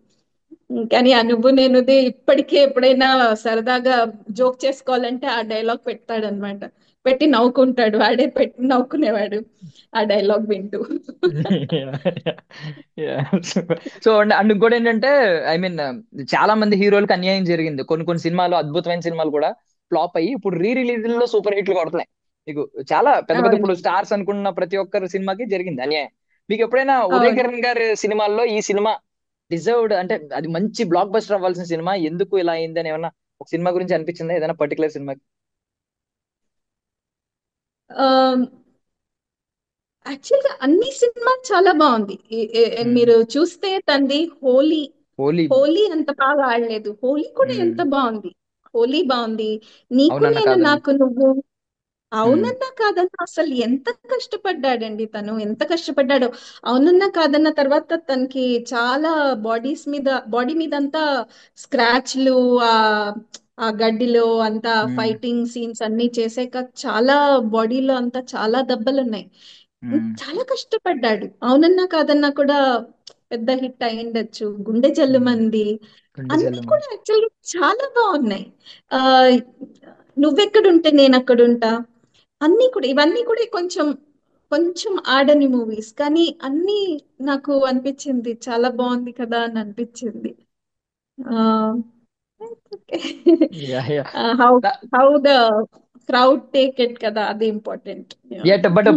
కానీ ఆ నువ్వు నేనుది ఇప్పటికే ఎప్పుడైనా సరదాగా జోక్ చేసుకోవాలంటే ఆ డైలాగ్ పెడతాడనమాట. పెట్టి నవ్వుకుంటాడు, వాడే పెట్టి నవ్వుకునేవాడు ఆ డైలాగ్ వింటూ. సో అండ్ ఇంకోటి ఏంటంటే ఐ మీన్ చాలా మంది హీరోలకు అన్యాయం జరిగింది. కొన్ని కొన్ని సినిమాలు, అద్భుతమైన సినిమాలు కూడా ఫ్లాప్ అయ్యి ఇప్పుడు రీ రిలీజ్ లో సూపర్ హిట్లు కొడుతున్నాయి. మీకు చాలా పెద్ద పెద్ద అవును. ఇప్పుడు స్టార్స్ అనుకున్న ప్రతి ఒక్కరి సినిమాకి జరిగింది అన్యాయం. మీకు ఎప్పుడైనా ఉదయ్ అవును. కిరణ్ గారి సినిమాల్లో ఈ సినిమా డిజర్వ్డ్ అంటే అది మంచి బ్లాక్ బస్టర్ అవ్వాల్సిన సినిమా ఎందుకు ఇలా అయింది అని ఏమన్నా ఒక సినిమా గురించి అనిపించిందా, ఏదైనా పర్టికులర్ సినిమా? యాక్చువల్ గా అన్ని సినిమాలు చాలా బాగుంది. మీరు చూస్తే తంది హోలీ. హోలీ. హోలీ అంత బాగా ఆడలేదు, హోలీ కూడా ఎంత బాగుంది. హోలీ బాగుంది. నీకు అవునన్నా నేను కాదన్న. నాకు నువ్వు. అవునన్నా కాదన్నా అసలు ఎంత కష్టపడ్డాడండి తను, ఎంత కష్టపడ్డాడో. అవునన్నా కాదన్న తర్వాత తనకి చాలా బాడీ మీద అంతా స్క్రాచ్లు, ఆ ఆ గడ్డిలో అంతా ఫైటింగ్ సీన్స్ అన్ని చేసాక చాలా బాడీలో అంతా చాలా దెబ్బలు ఉన్నాయి. చాలా కష్టపడ్డాడు. అవునన్నా కాదన్నా కూడా పెద్ద హిట్ అయ్యిండొచ్చు. గుండె జల్లుమంది గుండె అన్ని జల్లుమని. కూడా యాక్చువల్గా చాలా బాగున్నాయి. ఆ నువ్వెక్కడుంటే నేను అక్కడుంటా, అన్ని కూడా ఇవన్నీ కూడా కొంచెం కొంచెం ఆడని మూవీస్ కానీ అన్ని నాకు అనిపించింది చాలా బాగుంది కదా అని అనిపించింది. Yeah yeah. How how the crowd take it కదా, అది ఇంపార్టెంట్.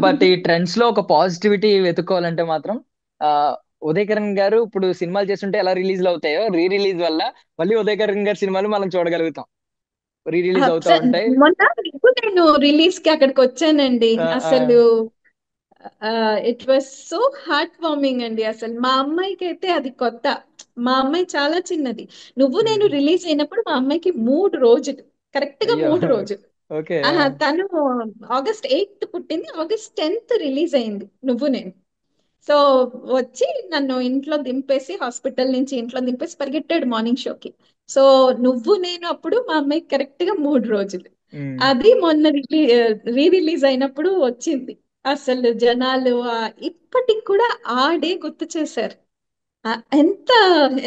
బట్ ఈ ట్రెండ్స్ లో ఒక పాజిటివిటీ వెతుక్కోవాలంటే మాత్రం ఆ ఉదయ్ కిరణ్ గారు ఇప్పుడు సినిమాలు చేస్తుంటే ఎలా రిలీజ్ అవుతాయో, రీ రిలీజ్ వల్ల మళ్ళీ ఉదయ్ కిరణ్ గారి సినిమాలు మనం చూడగలుగుతాం. రీ రిలీజ్ అవుతా ఉంటాయి. మొన్న ఇప్పుడు నేను రిలీజ్ కి అక్కడికి వచ్చానండి. ఆ, ఆ, అసలు it was so heart warming అండి. అసలు మా అమ్మాయికి అయితే అది కొత్త. మా అమ్మాయి చాలా చిన్నది. నువ్వు నేను ఉమ్, రిలీజ్ అయినప్పుడు మా అమ్మాయికి 3 రోజులు, కరెక్ట్ గా అయ్యో 3 రోజులు. ఓకే. తను August 8th పుట్టింది, August 10th రిలీజ్ అయింది నువ్వు నేను. సో వచ్చి నన్ను ఇంట్లో దింపేసి, హాస్పిటల్ నుంచి ఇంట్లో దింపేసి పరిగెట్టాడు మార్నింగ్ షోకి. సో నువ్వు నేను అప్పుడు మా అమ్మాయికి కరెక్ట్ గా 3 రోజులు. అది మొన్న రీ రిలీజ్ అయినప్పుడు వచ్చింది. అసలు జనాలు ఇప్పటికి కూడా ఆ డే గుర్తు చేశారు. ఎంత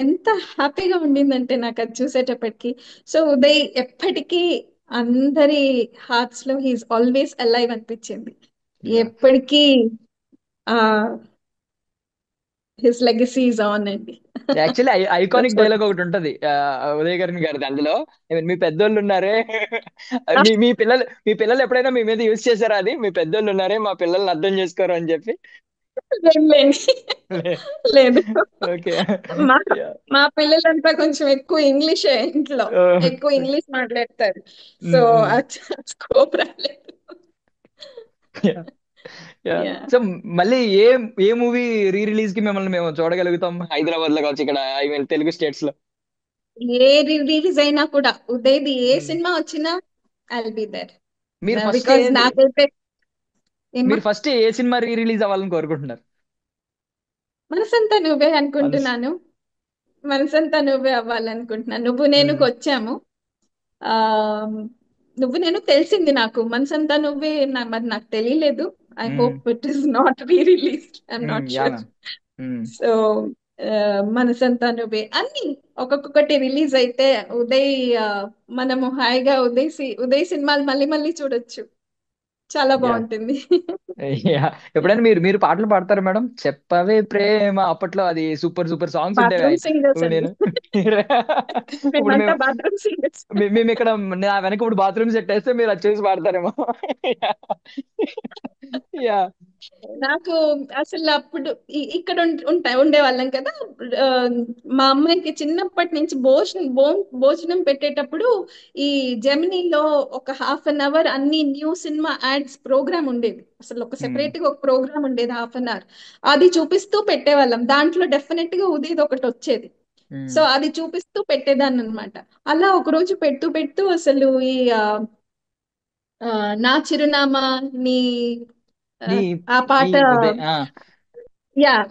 ఎంత హ్యాపీగా ఉండిందంటే నాకు అది చూసేటప్పటికి. సో ఉదయ్ ఎప్పటికీ అందరి హార్ట్స్ లో హీస్ ఆల్వేస్ అలైవ్ అనిపించింది. ఎప్పటికీ ఆ హిస్ లెగసీ ఇస్ ఆన్ అండి. Actually That's iconic what dialogue ఒకటి ఉంటది ఉదయ్ కిరణ్ గారిది అందులో. I mean, మీ పెద్దోళ్ళు ఉన్నారే, మీ పిల్లలు ఎప్పుడైనా మీ మీద యూజ్ చేశారా అది? మీ పెద్దోళ్ళు ఉన్నారే, మా పిల్లల్ని అర్థం చేసుకోరు అని చెప్పి. లేండి. లేదు. ఓకే. మా మా పిల్లలంతా కొంచెం ఎక్కువ ఇంగ్లీష్ ఇంట్లో ఎక్కువ ఇంగ్లీష్ మాట్లాడతారు. సో స్కోప్ రాలేదు. Yeah. సో మళ్ళీ ఏ మూవీ రీ రిలీజ్ కి మిమ్మల్ని మేము చూడగలుగుతాం హైదరాబాద్ లో కావచ్చు, ఇక్కడ ఐ మీన్ తెలుగు స్టేట్స్ లో? ఏ రిలీజ్ అయినా కూడా ఉదయ్ది ఏ మ్మ్. సినిమా వచ్చినా ఐల్ బి దేర్. మీరు ఫస్ట్ బికాజ్ ఏది నాకైతే ఏమ్మా మీరు ఫస్ట్ ఏ సినిమా రీ రిలీజ్ అవ్వాలని కోరుకుంటున్నారు? మనసంతా నువ్వే మనస్ అనుకుంటున్నాను. మనసంతా నువ్వే అవ్వాలనుకుంటున్నాను. నువ్వు నేనుకి మ్మ్. వచ్చాము. ఆ నువ్వు నేను తెలిసింది నాకు. మనసంతా నువ్వే మరి నాకు తెలియలేదు. I hmm. Hope it is not re released. I'm not yeah sure. Ma'am. Hmm. So మనసంతా నువ్వే అన్ని ఒక్కొక్కటి రిలీజ్ అయితే ఉదయ్ ఆ, మనము హాయిగా ఉదయ్ సినిమాలు మళ్ళీ మళ్ళీ చూడొచ్చు. చాలా యా బాగుంటుంది. యా ఎప్పుడైనా మీరు మీరు పాటలు పాడతారా మేడం? చెప్పవే ప్రేమ, అప్పట్లో అది సూపర్ సూపర్ సాంగ్స్ ఉండేవి. బాత్రూమ్ సింగర్స్ ఇప్పుడు అండి. నేను ఇప్పుడు మేమంతా మేము బాత్రూమ్ సింగర్స్. మేము ఇక్కడ నా వెనక ఇప్పుడు బాత్రూమ్ సెట్ వేస్తే మీరు అది చూసి పాడతారేమో. యా. నాకు అసలు అప్పుడు ఇక్కడ ఉండేవాళ్ళం కదా. ఆ, మా అమ్మాయికి చిన్నప్పటి నుంచి భోజనం పెట్టేటప్పుడు ఈ జెమినీలో ఒక ½ అన్ని న్యూ సినిమా యాడ్స్ ప్రోగ్రామ్ ఉండేది. అసలు ఒక సెపరేట్ గా ఒక ప్రోగ్రామ్ ఉండేది, ½ అది చూపిస్తూ పెట్టేవాళ్ళం. దాంట్లో డెఫినెట్ గా ఉదయ్ ఒకటి వచ్చేది. సో అది చూపిస్తూ పెట్టేదాన్ని అనమాట. అలా ఒక రోజు పెడుతూ పెడుతూ అసలు ఈ ఆ, నా చిరునామా నీ ఆ నీ ఆ నీ పాట ఉదయ్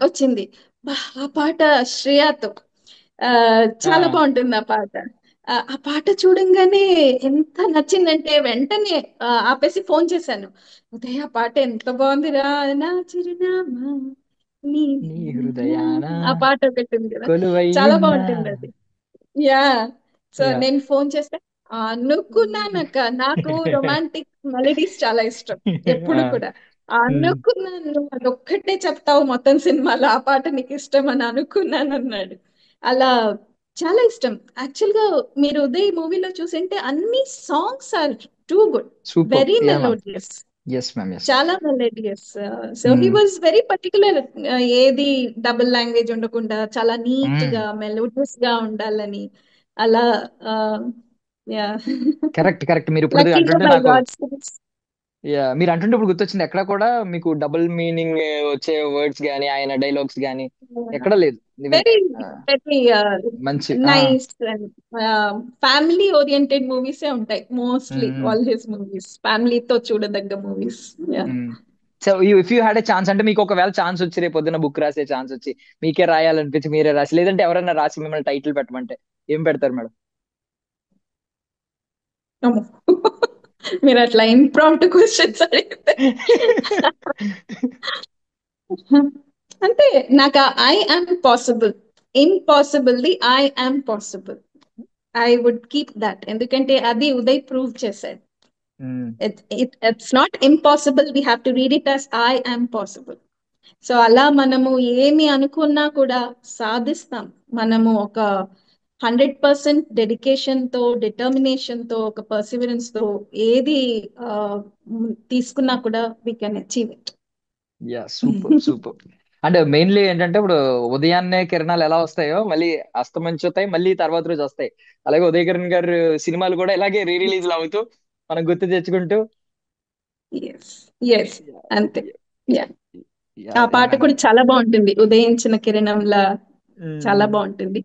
వచ్చింది. ఆ పాట శ్రేయాతో ఆ చాలా ఆ, బాగుంటుంది ఆ పాట. ఆ పాట చూడంగానే ఎంత నచ్చిందంటే వెంటనే ఆపేసి ఫోన్ చేశాను. ఉదయ్ ఆ పాట ఎంత బాగుందిరా, నా చిరునామా నీ నీ హృదయాన చిరునామా. ఆ పాట ఒకటి ఉంది కదా, చాలా కొలువయ్యున్నా. బాగుంటుంది అది. యా. So yeah. నేను ఫోన్ చేస్తే అనుకున్నానక్క. నాకు రొమాంటిక్ మెలడీస్ చాలా ఇష్టం ఎప్పుడు కూడా. అనుకున్నాను అదొక్కటే చెప్తావు మొత్తం సినిమాలో, ఆ పాట నీకు ఇష్టం అని అనుకున్నాను అన్నాడు. అలా చాలా ఇష్టం. యాక్చువల్ గా మీరు ఉదయ్ మూవీలో చూసింటే అన్ని songs are too good, super. Very ya ma'am. Melodious, yes ma'am. Yes. చాలా melodious. So he was very particular. ఏది డబుల్ లాంగ్వేజ్ ఉండకుండా చాలా నీట్ గా మెలోడియస్ గా ఉండాలని. అలా యా. Correct correct. మీరు ఇప్పుడు లక్కీగా అంటుంటే బై నాకు, గాడ్స్ యా మీరు అంటుంటే ఇప్పుడు గుర్తొచ్చింది. ఎక్కడ కూడా మీకు డబుల్ మీనింగ్ వచ్చే వర్డ్స్ గానీ, ఆయన డైలాగ్స్ గానీ ఎక్కడ లేదు. ఈవెన్ వెరీ వెరీ మంచి నైస్ అండ్ ఫ్యామిలీ ఓరియంటెడ్ మూవీసే ఉంటాయి మోస్ట్లీ. ఆల్ హిస్ మూవీస్ ఫ్యామిలీతో చూడదగ్గ movies. So if you had a chance, అంటే మీకు ఒకవేళ ఛాన్స్ వచ్చి రేపు పొద్దున్న బుక్ రాసే ఛాన్స్ వచ్చి మీకే రాయాలనిపించి మీరే రాసి, లేదంటే ఎవరైనా రాసి మిమ్మల్ని టైటిల్ పెట్టమంటే ఏం పెడతారు మేడం? మీరు అట్లా ఇంప్రాంప్ట్ క్వశ్చన్స్ అడిగితే అంటే నాకు I am possible, impossible the I am possible, I would keep that. ఎందుకంటే అది ఉదయ్ ప్రూవ్ చేశాడు. It's not impossible, we have to read it as I am possible. So అలా మనము ఏమి అనుకున్నా కూడా సాధిస్తాం. మనము ఒక 100% డెడికేషన్ తో, డిటర్మినేషన్ తో, ఒక పర్సివరెన్స్ తో ఏది తీసుకున్నా కూడా we can achieve it. Yeah super super. అంటే మెయిన్లీ ఏంటంటే ఇప్పుడు ఉదయాన్నే కిరణాలు ఎలా వస్తాయో మళ్ళీ అస్తమించుతాయి, మళ్ళీ తర్వాత రోజు వస్తాయి. అలాగే ఉదయ కిరణ్ గారు సినిమాలు కూడా ఇలాగే రీ రిలీజ్ అవుతూ మనం గుర్తు తెచ్చుకుంటూ. ఎస్ ఎస్ అంతే. యా యా, ఆ యా పాట మేడం. కూడా చాలా బాగుంటుంది, ఉదయించిన కిరణంలా. చాలా బాగుంటుంది.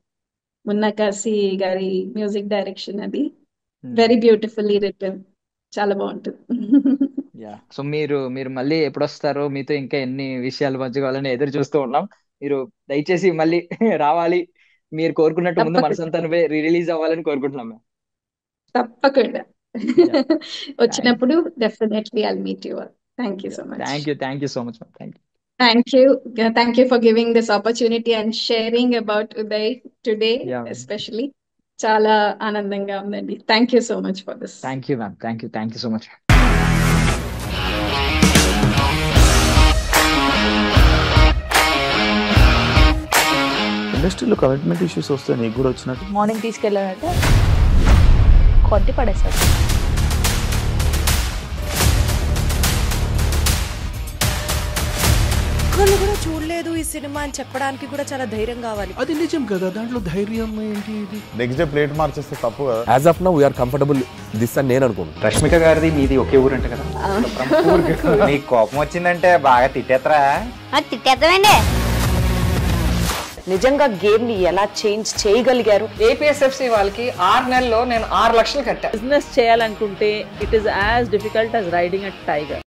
మున్నా కాశీ గారి మ్యూజిక్ డైరెక్షన్ అది. Very beautifully written. చాలా బాగుంటుంది. యా, సో మీరు మీరు మళ్ళీ ఎప్పుడు వస్తారో, మీతో ఇంకా ఎన్ని విషయాలు పంచుకోవాలని ఎదురు చూస్తూ ఉన్నాం. మీరు దయచేసి మళ్ళీ రావాలి. మీరు కోరుకున్నట్టు ముందు తప్పకుండా మనసంతానివే రీ రిలీజ్ అవ్వాలని కోరుకుంటున్నాం మేము. తప్పకుండా యా, థ్యాంక్ వచ్చినప్పుడు definitely I'll meet you. Thank you so much. Thank you so much ma'am. Thank you. Thank you. Thank you for giving this opportunity and sharing about Uday today, yeah, especially. చాలా ఆనందంగా ఉందండి. Thank you so much for this. Thank you ma'am. Thank you so much. ఇండస్ట్రీలో commitment issues వస్తే నీకు కూడా వచ్చినట్టు? Morning తీసుకెళ్ళాడంటే కొట్టి పడేస్తాడు. ఒక్కళ్ళు కూడా చూడలేదు ఈ సినిమా అని చెప్పడానికి కూడా చాలా ధైర్యం కావాలి. అది నిజం కదా, దాంట్లో ధైర్యం ఏంటి? ఇది నెక్స్ట్ డే ప్లేట్ మార్చేస్తే తప్పు కదా. As of now we are comfortable this అని నేను అనుకుంటున్నాను. రష్మిక గారిది మీది ఒకే ఊరు అంట కదా? నీకు కోపం వచ్చిందంటే బాగా తిట్టేత్తరా? తిట్టేద్దామండి. నిజంగా గేమ్ ని ఎలా చేంజ్ చేయగలిగారు? ఏపీఎస్ఎఫ్సి వాళ్ళకి 6 నెలల్లో నేను 6 లక్షలు కట్టా. బిజినెస్ చేయాలనుకుంటే it is as difficult as riding a tiger.